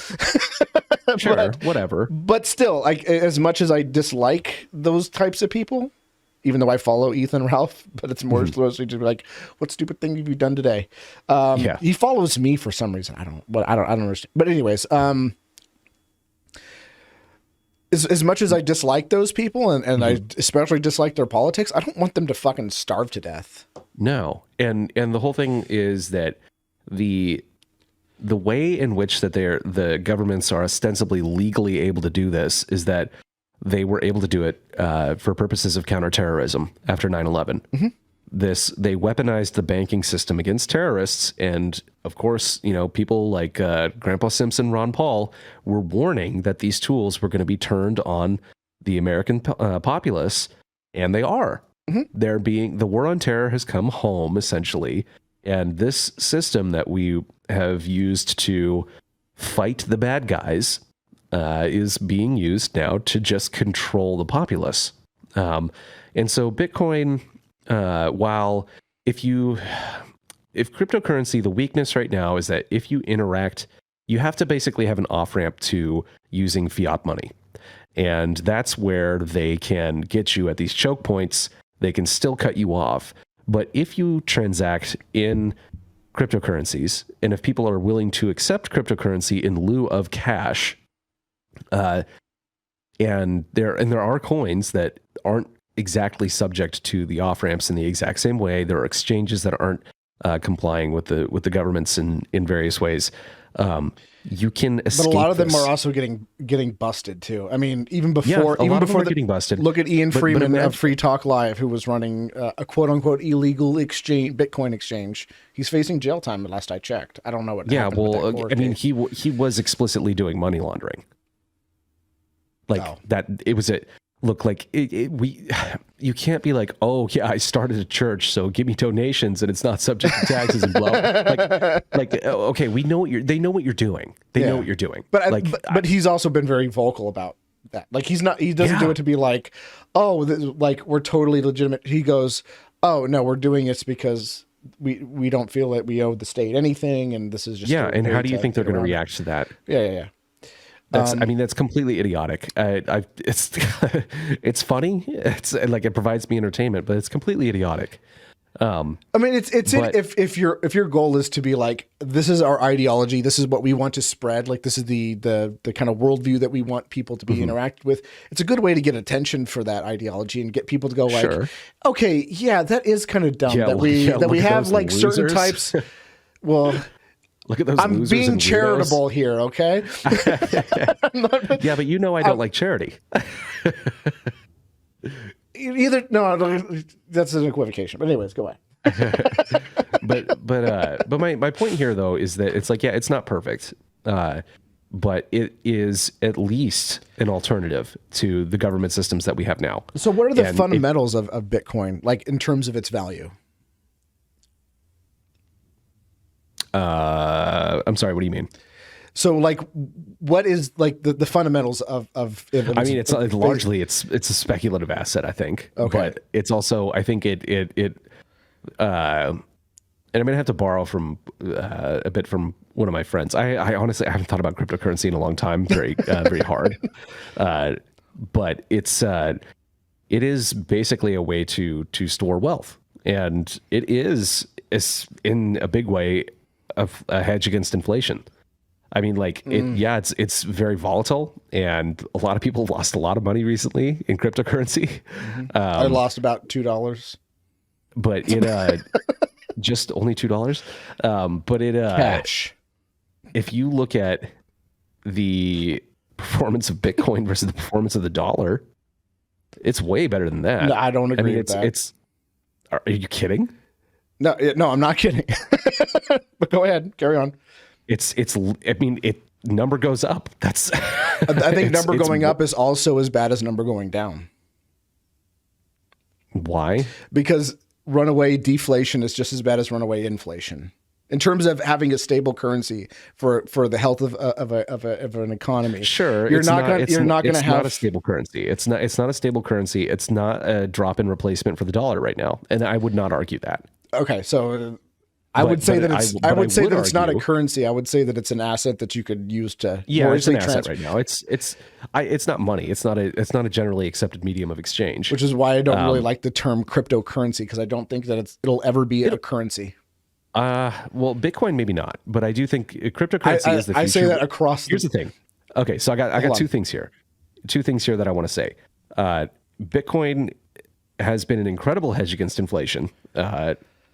Sure, whatever. But still, like, as much as I dislike those types of people, even though I follow Ethan Ralph, but it's more closely to be like, what stupid thing have you done today? He follows me for some reason. I don't understand. But anyways, as much as I dislike those people and I especially dislike their politics, I don't want them to fucking starve to death. No. And the whole thing is that the way in which that the governments are ostensibly legally able to do this is that they were able to do it for purposes of counterterrorism after 9/11. They weaponized the banking system against terrorists, and of course, people like Grandpa Simpson, Ron Paul, were warning that these tools were going to be turned on the American populace, and they are. The war on terror has come home, essentially. And this system that we have used to fight the bad guys is being used now to just control the populace. And so Bitcoin, while if cryptocurrency, the weakness right now is that if you interact, you have to basically have an off-ramp to using fiat money. And that's where they can get you at these choke points. They can still cut you off. But if you transact in cryptocurrencies, and if people are willing to accept cryptocurrency in lieu of cash, and there are coins that aren't exactly subject to the off ramps in the exact same way. There are exchanges that aren't complying with the governments in various ways. You can escape. But a lot of them are also getting busted too. I mean, even before getting busted. Look at Ian Freeman of Free Talk Live, who was running a quote unquote illegal Bitcoin exchange. He's facing jail time. Last I checked. I don't know what. Yeah, well, I mean, he was explicitly doing money laundering. That it was a look like you can't be like, oh yeah, I started a church, so give me donations and it's not subject to taxes and blah. Okay, they know what you're doing. They know what you're doing. But he's also been very vocal about that. Like, he doesn't do it to be like, oh, we're totally legitimate. He goes, oh no, we're doing it because we don't feel that we owe the state anything, and this is just and how do you think they're going to react to that? Yeah. That's completely idiotic. It's funny. It's like, it provides me entertainment, but it's completely idiotic. I mean, if your goal is to be like, this is our ideology, this is what we want to spread, like this is the kind of worldview that we want people to be interacted with. It's a good way to get attention for that ideology and get people to go like, okay, yeah, that is kind of dumb that we have like certain types. Well, look at those. I'm being charitable here, okay? Yeah, but I don't like charity. No, that's an equivocation. But anyways, go away. but my point here though is that it's like, yeah, it's not perfect, but it is at least an alternative to the government systems that we have now. So what are the fundamentals of Bitcoin, like in terms of its value? I'm sorry, what do you mean? So like, what is like the fundamentals of I mean, it's largely it's a speculative asset, I think. Okay. But it's also, I think and I'm gonna have to borrow from a bit from one of my friends. I honestly haven't thought about cryptocurrency in a long time, very hard. But it is basically a way to store wealth, and it is in a big way a hedge against inflation. I mean, like, it's very volatile, and a lot of people lost a lot of money recently in cryptocurrency. I lost about $2, but it just only $2. But it cash. If you look at the performance of Bitcoin versus the performance of the dollar, it's way better than that. No, I don't agree with that. Are you kidding? No, I'm not kidding. But go ahead, carry on. Number goes up. That's I think number going up is also as bad as number going down. Why? Because runaway deflation is just as bad as runaway inflation in terms of having a stable currency for the health of an economy. Sure, you're not going to have a stable currency. It's not a stable currency. It's not a drop in replacement for the dollar right now, and I would not argue that. Okay, so I would say that it's not a currency. I would say that it's an asset that you could use to it's an asset right now. It's not money. It's not a generally accepted medium of exchange. Which is why I don't really like the term cryptocurrency, because I don't think that it'll ever be a currency. Well, Bitcoin maybe not, but I do think cryptocurrency is the future. I say that across. Here's the thing. Okay, so I got two things here. Two things here that I want to say. Bitcoin has been an incredible hedge against inflation.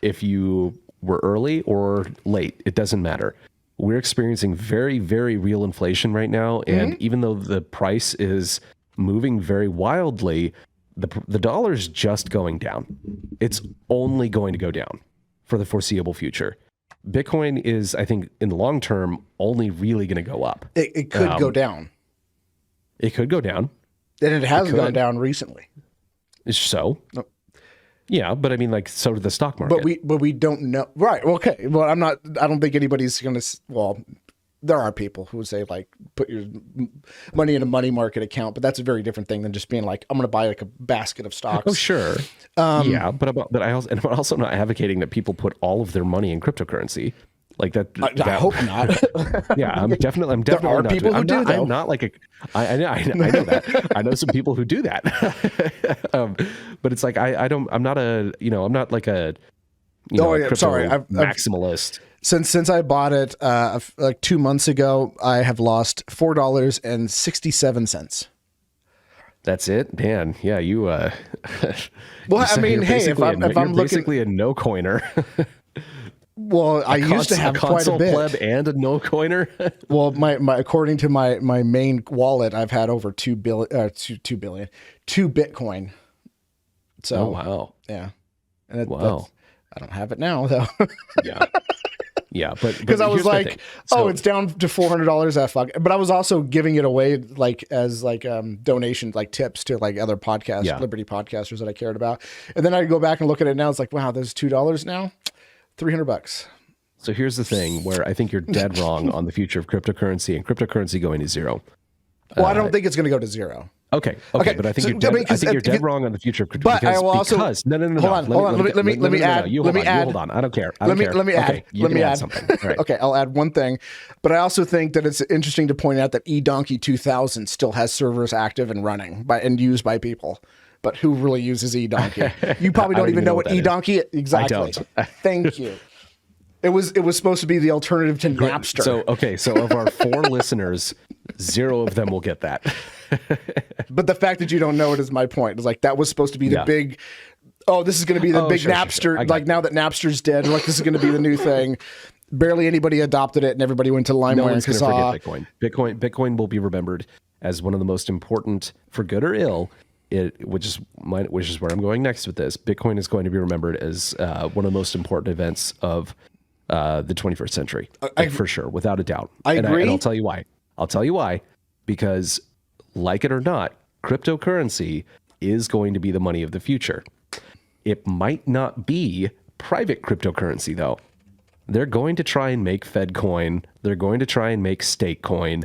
If you were early or late, it doesn't matter. We're experiencing very, very real inflation right now, and even though the price is moving very wildly, the dollar's just going down. It's only going to go down for the foreseeable future. Bitcoin is, I think, in the long term, only really going to go up. It could go down. It could go down. And it has gone down recently. So? No. Yeah, but I mean, like, so did the stock market. But we don't know. Right. Okay. Well, I don't think anybody's going to, well, there are people who would say, like, put your money in a money market account, but that's a very different thing than just being like, I'm going to buy like a basket of stocks. Oh, sure. Yeah, but I'm also not advocating that people put all of their money in cryptocurrency. Like that. I hope not. Yeah, I'm definitely. There are people who do. I'm not like a. I know that. I know some people who do that. But it's like I'm not a. I'm not like a. Maximalist. Since I bought it like 2 months ago, I have lost $4.67. That's it, man. Yeah, you. Well, I mean, hey, if I'm looking, basically a no coiner. Well, I used to have quite a bit. Pleb and a no coiner. Well, my according to my main wallet, I've had over 2 Bitcoin. So, oh wow, yeah, and wow. I don't have it now though. Yeah, but because I was like, it's down to $400. Fuck. But I was also giving it away like as like donations, like tips to like other podcasts, Liberty podcasters that I cared about. And then I go back and look at it now. It's like, wow, there's $2 now. $300. So here's the thing where I think you're dead wrong on the future of cryptocurrency and cryptocurrency going to zero. Well, I don't think it's going to go to zero. Okay, but I think you're dead wrong on the future. But I will also no. Hold on. Let me add. Hold on. I don't care. Let me add. Let me add something. Right. Okay, I'll add one thing. But I also think that it's interesting to point out that eDonkey 2000 still has servers active and running and used by people. but who really uses eDonkey? You probably don't even know what that is. eDonkey is. Exactly. I don't. Thank you. It was supposed to be the alternative to Napster. So of our 4 listeners, 0 of them will get that. But the fact that you don't know it is my point. It's like that was supposed to be the big. Oh, this is going to be the big Napster. Sure. Like now that Napster's dead, like this is going to be the new thing. Barely anybody adopted it, and everybody went to LimeWire. No one's going to forget Bitcoin. Bitcoin will be remembered as one of the most important, for good or ill. Which is where I'm going next with this. Bitcoin is going to be remembered as one of the most important events of the 21st century, for sure, without a doubt. I agree. And I'll tell you why. Because, like it or not, cryptocurrency is going to be the money of the future. It might not be private cryptocurrency, though. They're going to try and make FedCoin. They're going to try and make StakeCoin.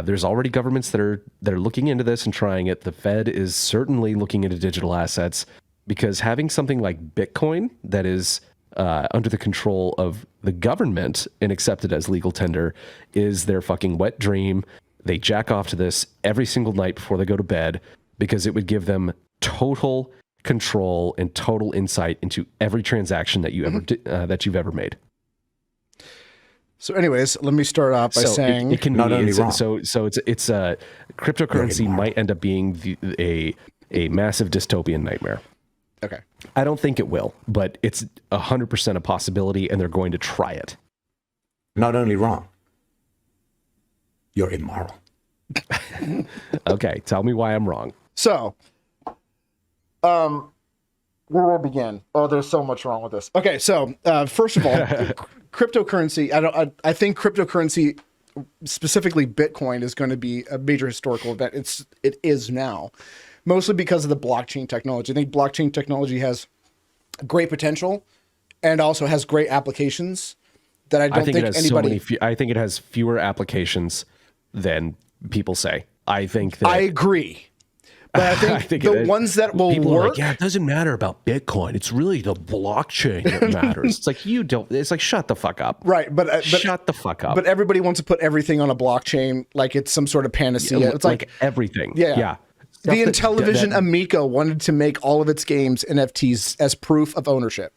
There's already governments that are looking into this and trying it. The Fed is certainly looking into digital assets, because having something like Bitcoin that is under the control of the government and accepted as legal tender is their fucking wet dream. They jack off to this every single night before they go to bed, because it would give them total control and total insight into every transaction that you that you've ever made. So, anyways, let me start off by saying it can not be only wrong. So it's cryptocurrency might end up being a massive dystopian nightmare. okay. I don't think it will, but it's 100% a possibility, and they're going to try it. Not only wrong, you're immoral. Okay, tell me why I'm wrong. So, where will I begin? Oh, there's so much wrong with this. Okay, so first of all, cryptocurrency. I think cryptocurrency, specifically Bitcoin, is going to be a major historical event. It is now, mostly because of the blockchain technology. I think blockchain technology has great potential, and also has great applications that I think it has anybody. I think it has fewer applications than people say. I think that I agree. But I think the ones that will people work. are like, yeah, it doesn't matter about Bitcoin. It's really the blockchain that matters. It's like, you don't. It's like, shut the fuck up. Right, but shut the fuck up. But everybody wants to put everything on a blockchain like it's some sort of panacea. It's like everything. Yeah. The Intellivision Amico wanted to make all of its games NFTs as proof of ownership.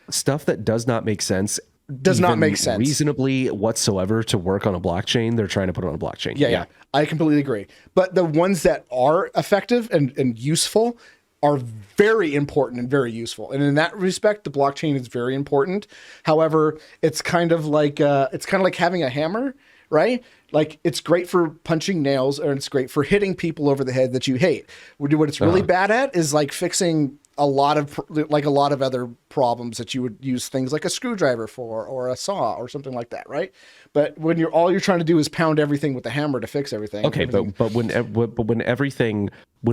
Stuff that does not make sense. Does not make sense reasonably whatsoever to work on a blockchain. They're trying to put it on a blockchain. Yeah. I completely agree. But the ones that are effective and useful are very important and very useful. And in that respect, the blockchain is very important. However, it's kind of like having a hammer, right? Like, it's great for punching nails, or it's great for hitting people over the head that you hate. What it's really bad at is like fixing a lot of other problems that you would use things like a screwdriver for, or a saw, or something like that, right? But when all you're trying to do is pound everything with a hammer to fix everything. Okay, but when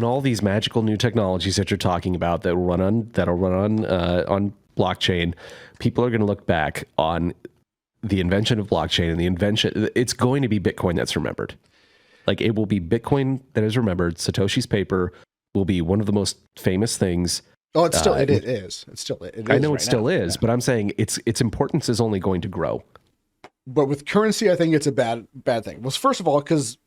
all these magical new technologies that you're talking about that'll run on blockchain, people are going to look back on the invention of blockchain and it's going to be Bitcoin that's remembered. Like, it will be Bitcoin that is remembered. Satoshi's paper will be one of the most famous things. Oh, it is. I know it still is, but I'm saying its importance is only going to grow. But with currency, I think it's a bad thing. Well, first of all, because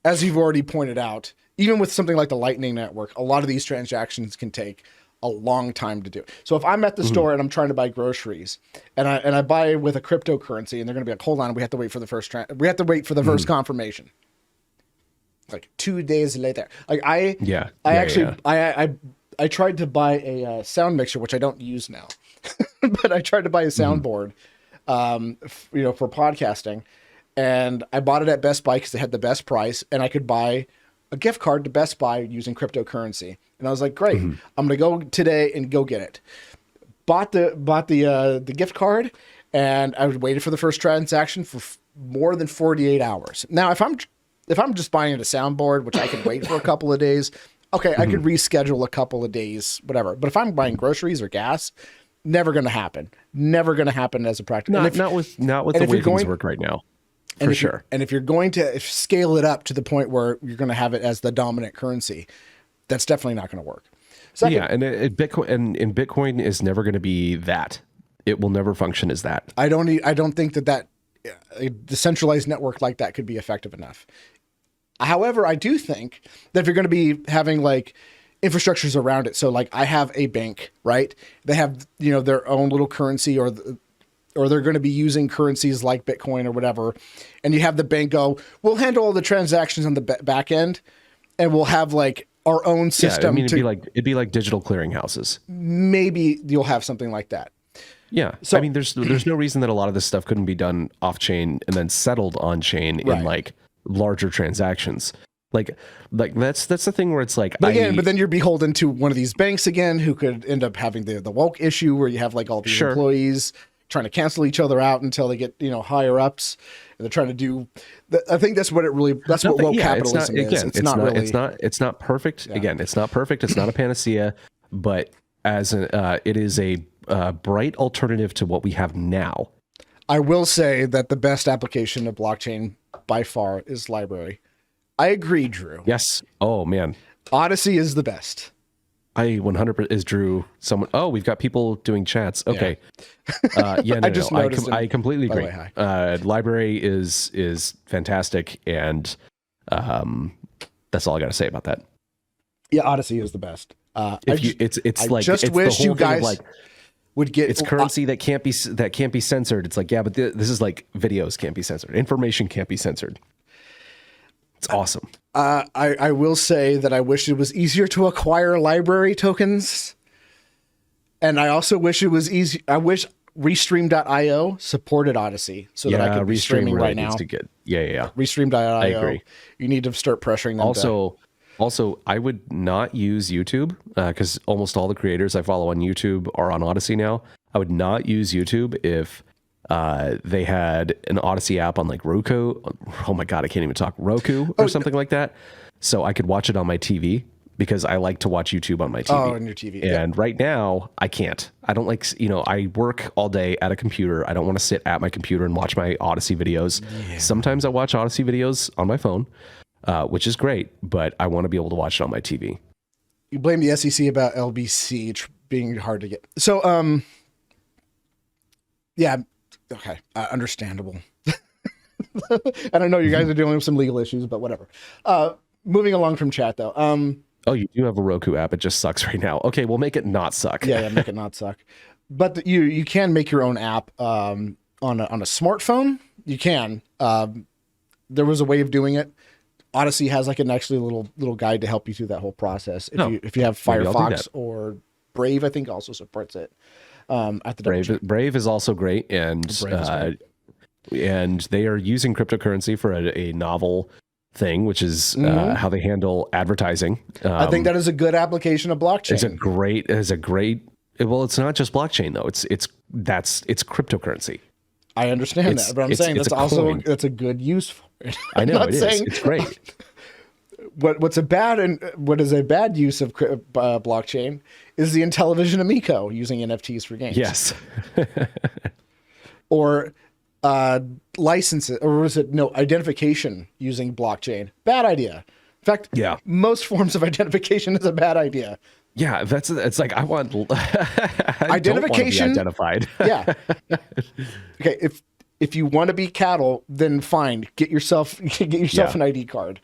as you've already pointed out, even with something like the Lightning Network, a lot of these transactions can take a long time to do. So if I'm at the store and I'm trying to buy groceries, and I buy with a cryptocurrency, and they're going to be like, "Hold on, we have to wait for the first first confirmation." Like 2 days later, like I tried to buy a sound mixer, which I don't use now, but I tried to buy a soundboard, for podcasting, and I bought it at Best Buy because it had the best price, and I could buy a gift card to Best Buy using cryptocurrency. And I was like, great, I'm going to go today and go get it. Bought the gift card, and I waited for the first transaction for more than 48 hours. Now, if I'm just buying a soundboard, which I can wait for a couple of days, okay, I could reschedule a couple of days, whatever. But if I'm buying groceries or gas, never going to happen. Never going to happen as a practical. Not with the way things work right now. For sure. And if you're going to scale it up to the point where you're going to have it as the dominant currency, that's definitely not going to work. Second, and Bitcoin is never going to be that. It will never function as that. I don't think that a decentralized network like that could be effective enough. However, I do think that if you're going to be having like infrastructures around it. So like I have a bank, right? They have, you know, their own little currency, or they're going to be using currencies like Bitcoin or whatever. And you have the bank go, we'll handle all the transactions on the back end, and we'll have like our own system. Yeah, I mean, it'd be like digital clearinghouses. Maybe you'll have something like that. Yeah. So I mean, there's no reason that a lot of this stuff couldn't be done off chain and then settled on chain in like larger transactions. Like that's the thing where it's like, but then you're beholden to one of these banks again, who could end up having the woke issue where you have like all these employees trying to cancel each other out until they get, you know, higher ups, and they're trying to do. I think that's what woke capitalism is. It's not perfect. Yeah. Again, it's not perfect. It's not a panacea, but it is a bright alternative to what we have now. I will say that the best application of blockchain by far is library. I agree, Drew. Yes. Oh man, Odyssey is the best. I 100% is Drew. Someone. Oh, we've got people doing chats. Okay. Yeah. I completely agree. Library is fantastic, and that's all I got to say about that. Yeah, Odyssey is the best. It's wish you guys would get. It's currency that can't be censored. It's like, yeah, but this is like videos can't be censored. Information can't be censored. It's awesome. I will say that I wish it was easier to acquire library tokens. And I also wish it was easy. I wish Restream.io supported Odyssey so that I could be streaming right now. Yeah. Restream.io. I agree. You need to start pressuring them. Also, I would not use YouTube because almost all the creators I follow on YouTube are on Odyssey now. I would not use YouTube if they had an Odyssey app on like Roku. Oh my God, I can't even talk. Roku or something like that. So I could watch it on my TV because I like to watch YouTube on my TV. Oh, on your TV. And right now I can't. I don't like, I work all day at a computer. I don't want to sit at my computer and watch my Odyssey videos. Yeah. Sometimes I watch Odyssey videos on my phone, which is great, but I want to be able to watch it on my TV. You blame the SEC about LBC being hard to get. So, yeah. Okay, understandable. I don't know. You guys are dealing with some legal issues, but whatever. Moving along from chat, though. Oh, you do have a Roku app. It just sucks right now. Okay, we'll make it not suck. Yeah, make it not suck. But you can make your own app on a smartphone. You can. There was a way of doing it. Odyssey has like a nice little guide to help you through that whole process. If you have Firefox or Brave, I think also supports it. At the Brave is also great, and they are using cryptocurrency for a novel thing, which is how they handle advertising. I think that is a good application of blockchain. It's a great. Well, it's not just blockchain though. It's cryptocurrency. I understand that, but I'm saying that's a good use for it. I know it is. It's great. What is a bad use of blockchain is the Intellivision Amico using NFTs for games. Yes. Or licenses, or was it identification using blockchain? Bad idea. In fact, most forms of identification is a bad idea. Yeah, it's like I want identification. Don't want to be identified. Yeah. Okay, if you want to be cattle, then fine. Get yourself an ID card.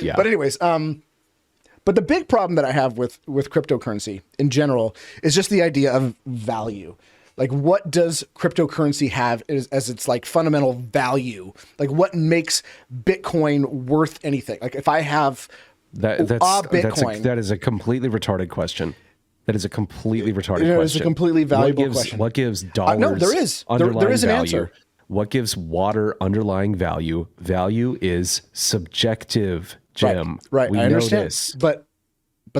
Yeah. But anyways, but the big problem that I have with cryptocurrency in general is just the idea of value. Like, what does cryptocurrency have as its like fundamental value? Like, what makes Bitcoin worth anything? Like, if I have Bitcoin, that is a completely retarded question. That is a completely retarded question. It's a completely valuable question. What gives dollars? No, there is an answer. What gives water underlying value? Value is subjective, Jim. Right. We I know understand. this. But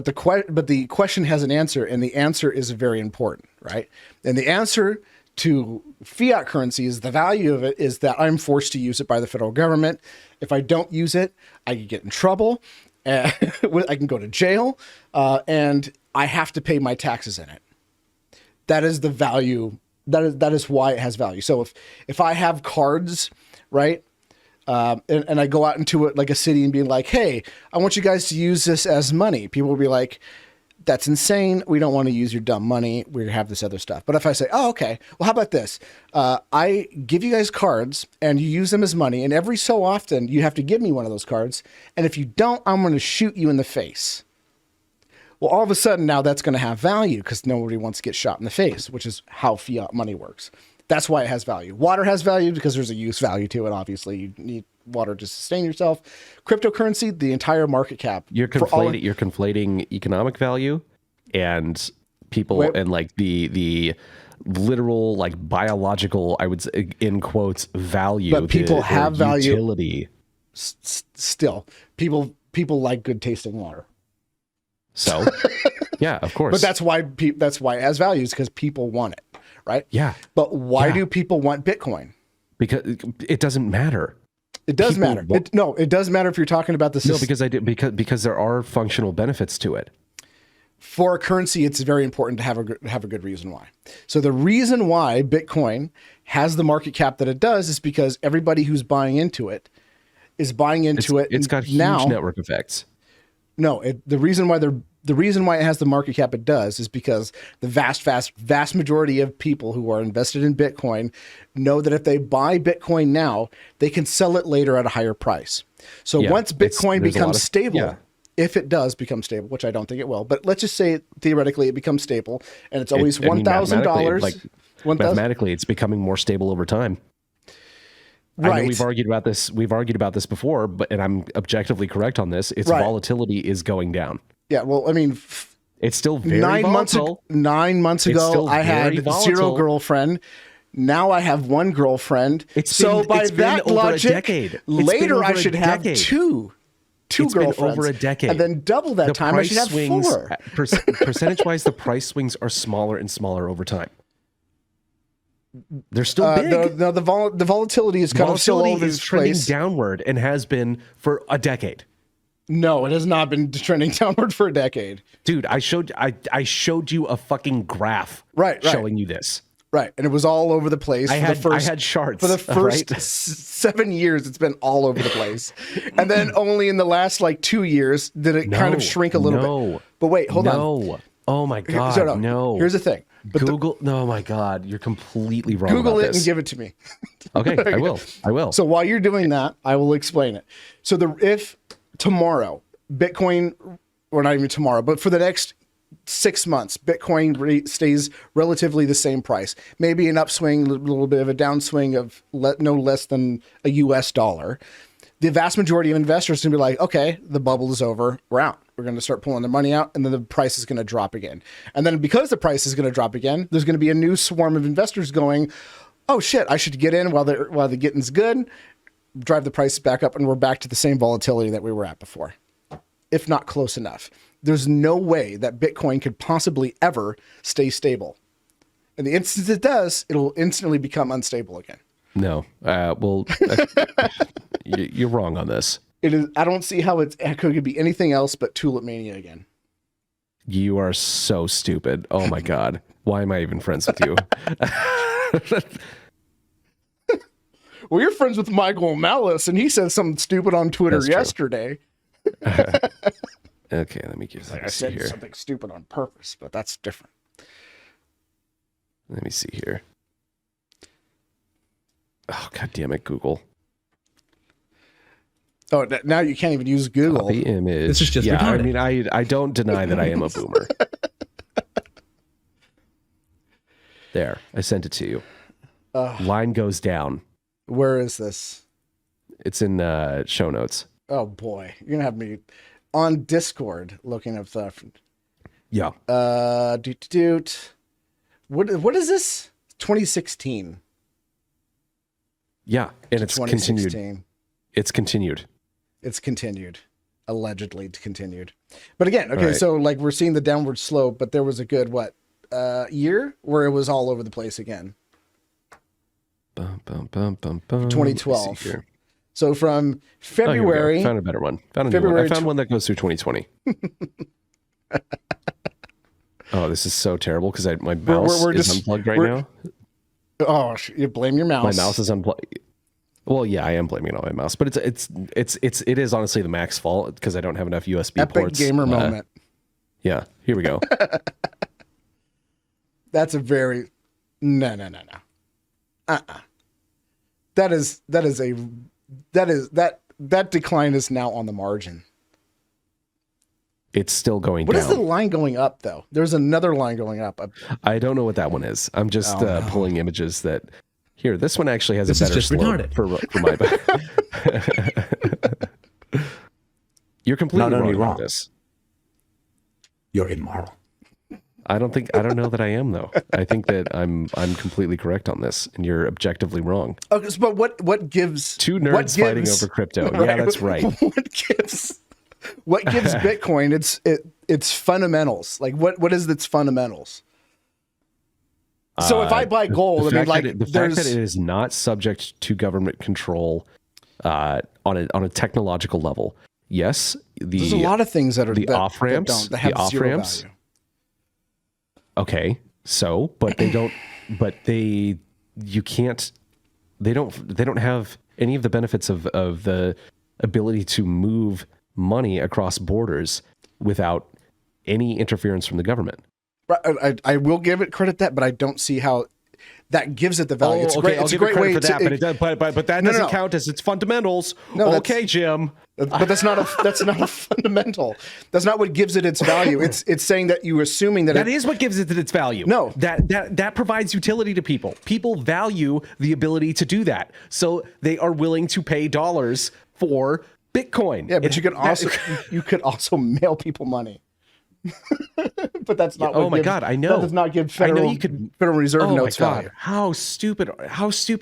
the question has an answer, and the answer is very important, right? And the answer to fiat currency is the value of it is that I'm forced to use it by the federal government. If I don't use it, I can get in trouble. I can go to jail, and I have to pay my taxes in it. That is the value. That is why it has value. So if I have cards, right, and I go out into it like a city and be like, hey, I want you guys to use this as money. People will be like, that's insane. We don't want to use your dumb money. We have this other stuff. But if I say, oh, okay, well, how about this? I give you guys cards and you use them as money. And every so often you have to give me one of those cards. And if you don't, I'm going to shoot you in the face. Well, all of a sudden now that's going to have value because nobody wants to get shot in the face, which is how fiat money works. That's why it has value. Water has value because there's a use value to it. Obviously, you need water to sustain yourself. Cryptocurrency, the entire market cap. You're conflating economic value and people and like the literal like biological, I would say, in quotes, value. But people have value. Utility. Still, people like good tasting water. So, yeah, of course. But that's why it has value, is because people want it, right? Yeah. But why do people want Bitcoin? Because it doesn't matter. It does matter. It does matter if you're talking about the No, because there are functional benefits to it. For a currency, it's very important to have a good reason why. So the reason why Bitcoin has the market cap that it does is because everybody who's buying into it is buying into it. It's got huge network effects. No, the reason why it has the market cap it does is because the vast majority of people who are invested in Bitcoin know that if they buy Bitcoin now, they can sell it later at a higher price. So once Bitcoin becomes stable, if it does become stable, which I don't think it will, but let's just say theoretically it becomes stable and it's always $1,000. Mathematically, it's becoming more stable over time. Right. I know we've argued about this before, and I'm objectively correct on this. Its volatility is going down. Yeah, well, I mean, it's still very 9 volatile. 9 months ago, I had zero girlfriend. Now I have one girlfriend. By that logic, later I should have two girlfriends. Been over a decade. And then double that time, I should have four. Percentage-wise, the price swings are smaller and smaller over time. They're still big. The volatility is kind of still all over this trending place. Downward and has been for a decade. No, it has not been trending downward for a decade. Dude, I showed you a fucking graph showing you this. Right, and it was all over the place. I had charts. For the first 7 years, it's been all over the place. And then only in the last 2 years did it kind of shrink a little bit. But wait, hold on. No. Oh my God, no. Here's the thing. Google, oh my God, you're completely wrong Google about it this. and give it to me. Okay, I will. So while you're doing that, I will explain it. So if tomorrow, Bitcoin, or not even tomorrow, but for the next 6 months, Bitcoin rate stays relatively the same price, maybe an upswing, a little bit of a downswing of no less than a US dollar, the vast majority of investors are going to be like, okay, the bubble is over, we're out. We're going to start pulling their money out, and then the price is going to drop again. And then because the price is going to drop again, there's going to be a new swarm of investors going, oh shit, I should get in while the getting's good, drive the prices back up, and we're back to the same volatility that we were at before, if not close enough. There's no way that Bitcoin could possibly ever stay stable. In the instance it does, it'll instantly become unstable again. No. You're wrong on this. It is. I don't see how it could be anything else but Tulip Mania again. You are so stupid. Oh my God. Why am I even friends with you? Well, you're friends with Michael Malice, and he said something stupid on Twitter yesterday. Okay, let me see I said here. something stupid on purpose, but that's different. Let me see here. Oh, God damn it, Google. Oh, now you can't even use Google. Copy image. This is just I retarded. mean, I don't deny that I am a boomer. There, I sent it to you. Line goes down. Where is this? It's in show notes. Oh boy, you're gonna have me on Discord looking up stuff. Yeah. What is this? 2016. Yeah, and it's continued. It's continued. It's continued. Allegedly continued. But again, okay, Right. so we're seeing the downward slope, but there was a good year where it was all over the place again. 2012. So from February, found a better one. Found a new February one. I found one that goes through 2020. Oh, this is so terrible because my mouse is unplugged right now. Oh, you blame your mouse. My mouse is unplugged. Well, yeah, I am blaming it on my mouse, but it is honestly the Mac's fault because I don't have enough USB Epic ports. gamer moment. Yeah, here we go. That's a very no. That decline is now on the margin. it's still going What down. is the line going up though? There's another line going up. I don't know what that one is. I'm just pulling images that. Here, this one actually has This a is better just slope retarded. for my. You're completely Not only wrong about wrong. this. You're immoral. I don't know that I am though. I think that I'm completely correct on this, and you're objectively wrong. Okay, but what gives Two nerds fighting over crypto? Yeah, that's right. What gives Bitcoin its fundamentals? Like what is its fundamentals? So if I buy gold, the I mean, like fact that it is not subject to government control on a technological level. Yes, there's a lot of things that are the off ramps. that have the off zero ramps. value. Okay, so but they don't. But you can't. They don't have any of the benefits of the ability to move money across borders without any interference from the government. I will give it credit that, but I don't see how that gives it the value. It's okay, great. It's I'll a great give it way credit for to. that, but that doesn't count as its fundamentals. No, okay, Jim. But that's not a fundamental. That's not what gives it its value. It's saying that you're assuming that That is what gives it its value. No. That provides utility to people. People value the ability to do that. So they are willing to pay dollars for Bitcoin. Yeah, but you could also mail people money. But that's not. Oh my God, I know. That does not give Federal Reserve notes value. How stupid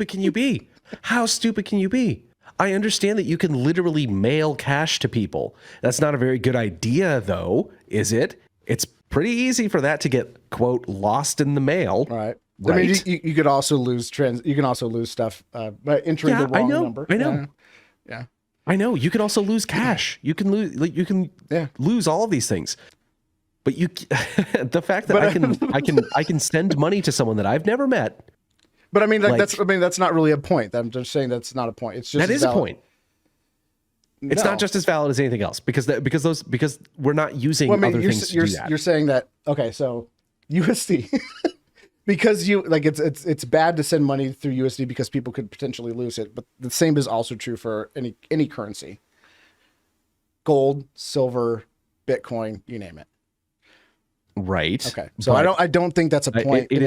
can you be? How stupid can you be? I understand that you can literally mail cash to people. That's not a very good idea, though, is it? It's pretty easy for that to get, quote, lost in the mail. Right. Right? I mean, you could also lose You can also lose stuff by entering the wrong number. I know. Yeah. I know. You can also lose cash. You can lose. Lose all of these things. But the fact that I can send money to someone that I've never met. But I mean, that's not really a point. I'm just saying that's not a point. It's just that is valid. a point. It's not just as valid as anything else because we're not using other things to do that. You're saying that so USD because it's bad to send money through USD because people could potentially lose it. But the same is also true for any currency. Gold, silver, Bitcoin, you name it. Right. Okay. So I don't think that's a point. It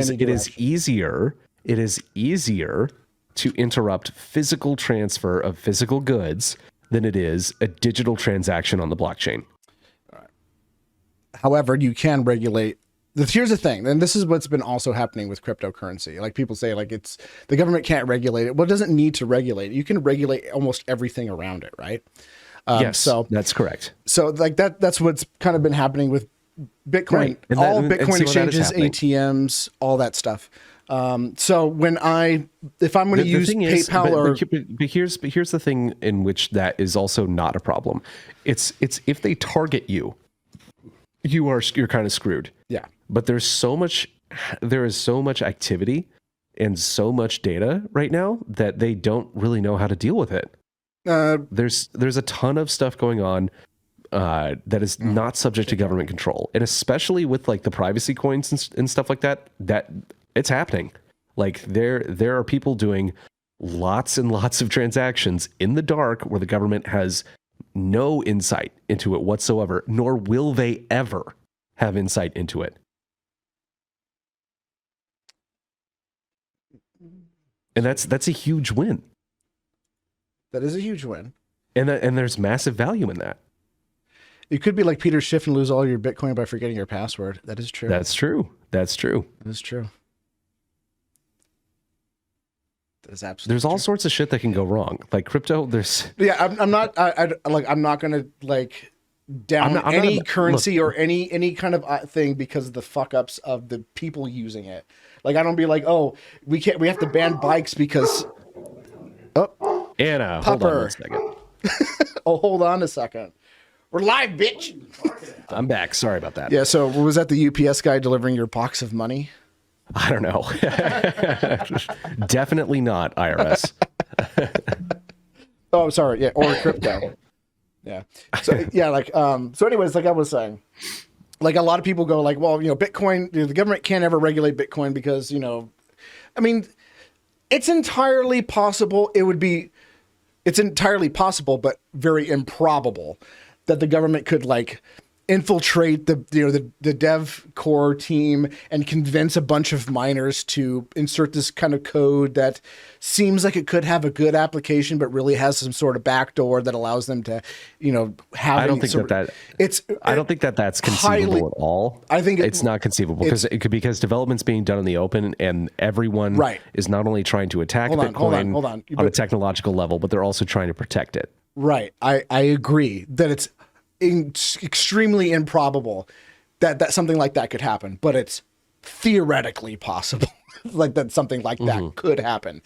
is easier to interrupt physical transfer of physical goods than it is a digital transaction on the blockchain. However, you can regulate. Here's the thing, and this is what's been also happening with cryptocurrency. Like people say, it's the government can't regulate it. Well, it doesn't need to regulate it. You can regulate almost everything around it, right? Yes, so that's correct. So that's what's kind of been happening with Bitcoin, right. All Bitcoin exchanges, ATMs, all that stuff. So if I'm going to use PayPal but here's the thing in which that is also not a problem. It's if they target you, you're kind of screwed. Yeah. But there is so much activity and so much data right now that they don't really know how to deal with it. There's a ton of stuff going on that is not subject to government control, and especially with like the privacy coins and stuff like that it's happening. Like there are people doing lots and lots of transactions in the dark where the government has no insight into it whatsoever, nor will they ever have insight into it. And that's a huge win. That is a huge win. And there's massive value in that. You could be like Peter Schiff and lose all your Bitcoin by forgetting your password. That is true. That's true. That is true. That is absolutely. There's all sorts of shit that can go wrong. Like crypto, I'm not gonna down any currency or any kind of thing because of the fuck ups of the people using it. Like I don't be like, oh, we have to ban bikes because Anna, Pupper. hold on 1 second. Oh, hold on a second. We're live, bitch. I'm back. Sorry about that. Yeah, so was that the UPS guy delivering your box of money? I don't know. Definitely not IRS. Oh, sorry. Yeah, or crypto. Yeah. So yeah, so anyways, like I was saying, like a lot of people go like, well, Bitcoin, the government can't ever regulate Bitcoin because, I mean, it's entirely possible. It's entirely possible, but very improbable that the government could infiltrate the dev core team and convince a bunch of miners to insert this kind of code that seems like it could have a good application, but really has some sort of backdoor that allows them to, have. I don't think I don't think that's conceivable at all. I think it's not conceivable because development's being done in the open, and everyone is not only trying to attack Bitcoin on a technological level, but they're also trying to protect it. Right. I agree that it's extremely improbable that something like that could happen, but it's theoretically possible like that something like that could happen.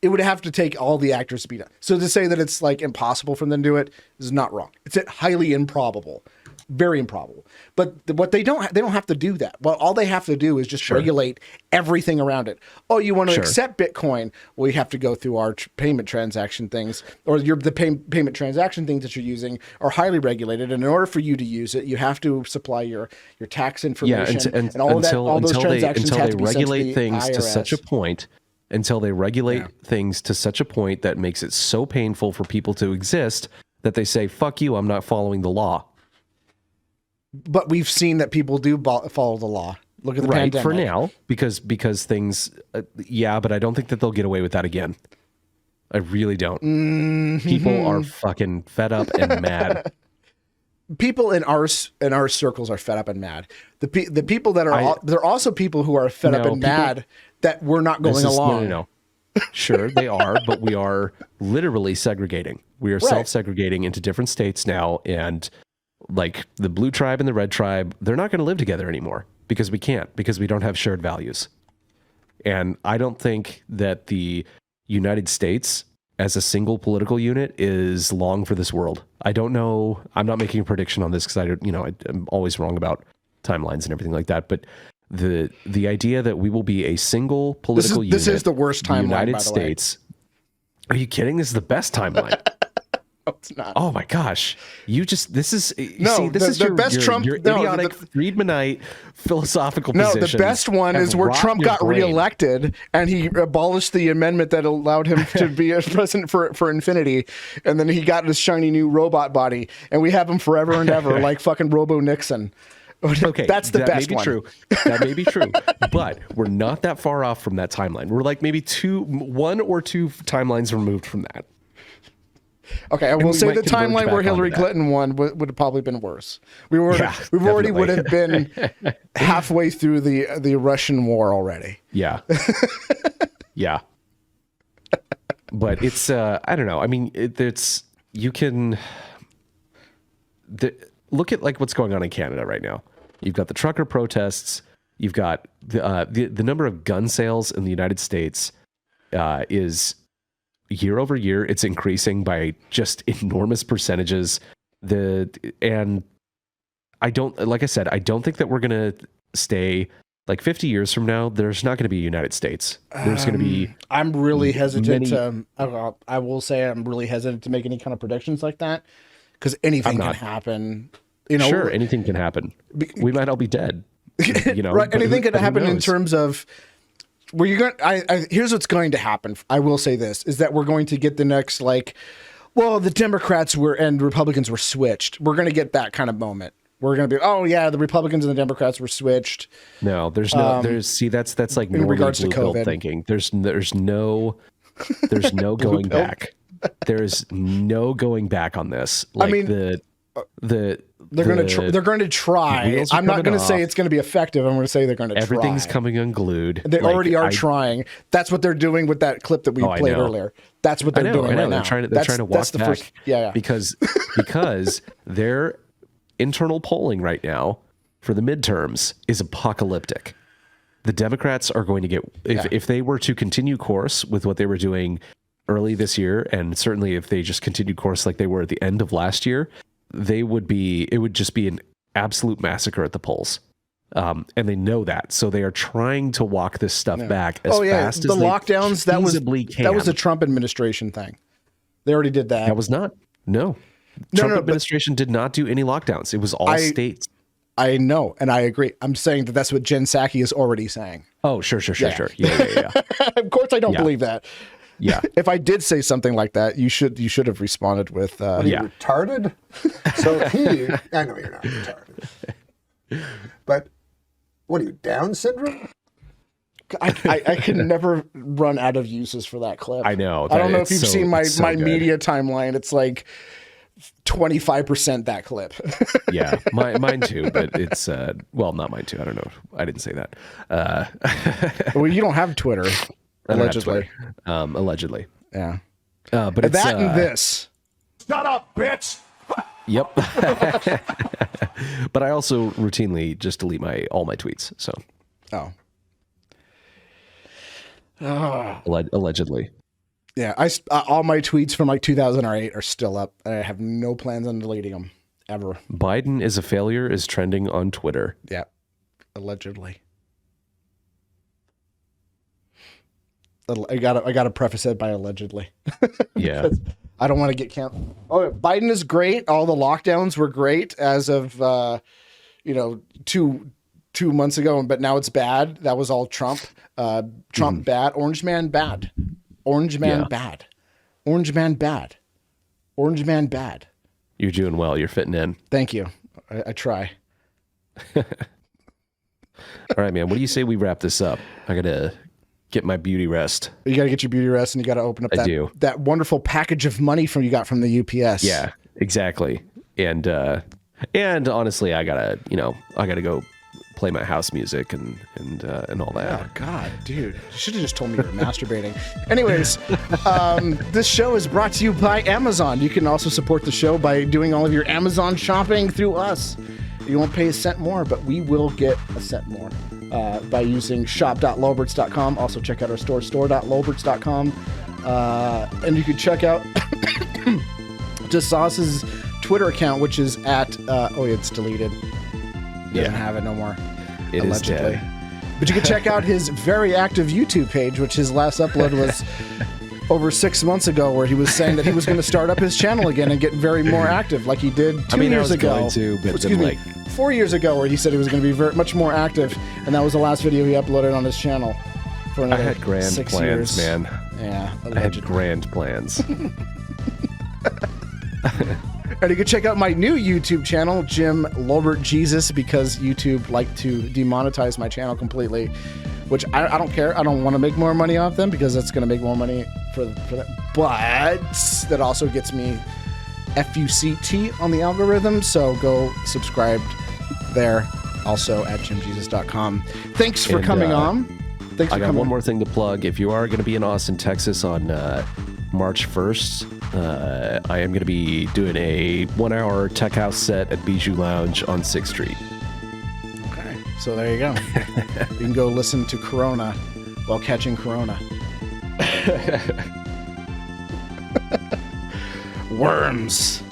It would have to take all the actors to be done. So to say that it's like impossible for them to do it is not wrong. It's highly improbable, very improbable. But what they don't have to do that. Well, all they have to do is just regulate everything around it. Oh, you want to accept Bitcoin? Well, you have to go through our payment transaction things, or the payment transaction things that you're using are highly regulated. And in order for you to use it, you have to supply your tax information and all of that. All those transactions have to be sent to the IRS. To such a point. Until they regulate things to such a point that makes it so painful for people to exist that they say, "Fuck you, I'm not following the law." But we've seen that people do follow the law. Look at the pandemic. For now, because things, but I don't think that they'll get away with that again. I really don't. Mm-hmm. People are fucking fed up and mad. People in our circles are fed up and mad. The people that are there are also people who are fed up and mad that we're not going along. No. Sure, they are, but we are literally segregating. We are self-segregating into different states now, and like the blue tribe and the red tribe, they're not going to live together anymore because we can't, because we don't have shared values. And I don't think that the United States as a single political unit is long for this world. I don't know. I'm not making a prediction on this because I'm always wrong about timelines and everything like that. But the idea that we will be a single political unit. This is the worst timeline, United by the States. Way. Are you kidding? This is the best timeline. No, it's not. Oh my gosh! This is the best Trump. Your idiotic Friedmanite philosophical position. No, the best one is where Trump got reelected and he abolished the amendment that allowed him to be a president for infinity, and then he got this shiny new robot body, and we have him forever and ever, like fucking Robo Nixon. Okay, that's the best one. That may be true, but we're not that far off from that timeline. We're like maybe 1 or 2 timelines removed from that. Okay, I will say the timeline where Hillary Clinton won would have probably been worse. We already would have been halfway through the Russian war already. Yeah. Yeah. But it's I don't know. I mean, you can look at like what's going on in Canada right now. You've got the trucker protests. You've got the number of gun sales in the United States is year over year. It's increasing by just enormous percentages. And I don't think that we're gonna stay like 50 years from now. There's not going to be a United States. There's going to be. I'm really hesitant. I will say I'm really hesitant to make any kind of predictions like that because anything can happen. Sure, anything can happen. We might all be dead. Right? Anything can happen in terms of where you're going. Here's what's going to happen. I will say this is that we're going to get the next the Democrats and Republicans were switched. We're going to get that kind of moment. We're going to be, the Republicans and the Democrats were switched. No, that's like in regards to blue COVID thinking. There's no going back. There's no going back on this. They're going to try. I'm not going to say it's going to be effective. I'm going to say they're going to try. Everything's coming unglued. They already are trying. That's what they're doing with that clip that we played earlier. That's what they're doing right now. They're trying to walk back. Because their internal polling right now for the midterms is apocalyptic. The Democrats are going to get if they were to continue course with what they were doing early this year, and certainly if they just continued course like they were at the end of last year, it would just be an absolute massacre at the polls. And they know that. So they are trying to walk this stuff back as fast as the lockdowns, they feasibly can. That was a Trump administration thing. They already did that. That was not. No. Trump administration did not do any lockdowns. It was all states. I know, and I agree. I'm saying that's what Jen Psaki is already saying. Oh, sure. Yeah. Of course I don't believe that. Yeah. If I did say something like that, you should have responded with What are you, Yeah. retarded? So I know you're not retarded. But what are you, Down syndrome? I can never run out of uses for that clip. I know. I don't know if It's you've so- seen my it's so good. media timeline. It's like 25% that clip. Yeah, mine too, but it's well, not mine too. I don't know. I didn't say that. Well, you don't have Twitter, I don't have allegedly. Twitter. Allegedly. Yeah. But it's That and this. Shut up, bitch! Yep. But I also routinely just delete all my tweets. So Oh. allegedly. Yeah. All my tweets from like 2008 are still up. I have no plans on deleting them ever. Biden is a failure is trending on Twitter. Yeah. Allegedly. I gotta preface it by allegedly. Yeah. I don't want to get canceled. Oh, Biden is great. All the lockdowns were great as of 2 months ago, but now it's bad. That was all Trump. Trump bad. Orange man bad. Orange man bad. Orange man bad. Orange man bad. You're doing well. You're fitting in. Thank you. I try. All right, man. What do you say we wrap this up? I gotta get my beauty rest. You got to get your beauty rest, and you got to open up that wonderful package of money you got from the UPS. Yeah, exactly. And honestly, I gotta go play my house music and all that. Oh God, dude! You should have just told me you were masturbating. Anyways, this show is brought to you by Amazon. You can also support the show by doing all of your Amazon shopping through us. You won't pay a cent more, but we will get a cent more by using shop.lolberts.com. Also check out our store.lolberts.com. And you can check out DeSauce's Twitter account, which is at it's deleted. Doesn't have it no more. It is dead. But you can check out his very active YouTube page, which his last upload was over 6 months ago, where he was saying that he was going to start up his channel again and get very more active, like he did 2 years ago. Going to, but Excuse me, 4 years ago, where he said he was going to be much more active, and that was the last video he uploaded on his channel for another I had grand 6 plans, years. man. Yeah, I had grand plans. And you can check out my new YouTube channel, Jim Jesus, because YouTube liked to demonetize my channel completely, which I don't care. I don't want to make more money off them because that's going to make more money for that. But that also gets me FUCT on the algorithm. So go subscribe there, also at jimjesus.com. Thanks for coming on. Thanks for I got coming one more thing to plug. If you are going to be in Austin, Texas on March 1st, I am going to be doing a 1-hour tech house set at Bijou Lounge on 6th Street. Okay, so there you go. You can go listen to Corona while catching Corona. Worms.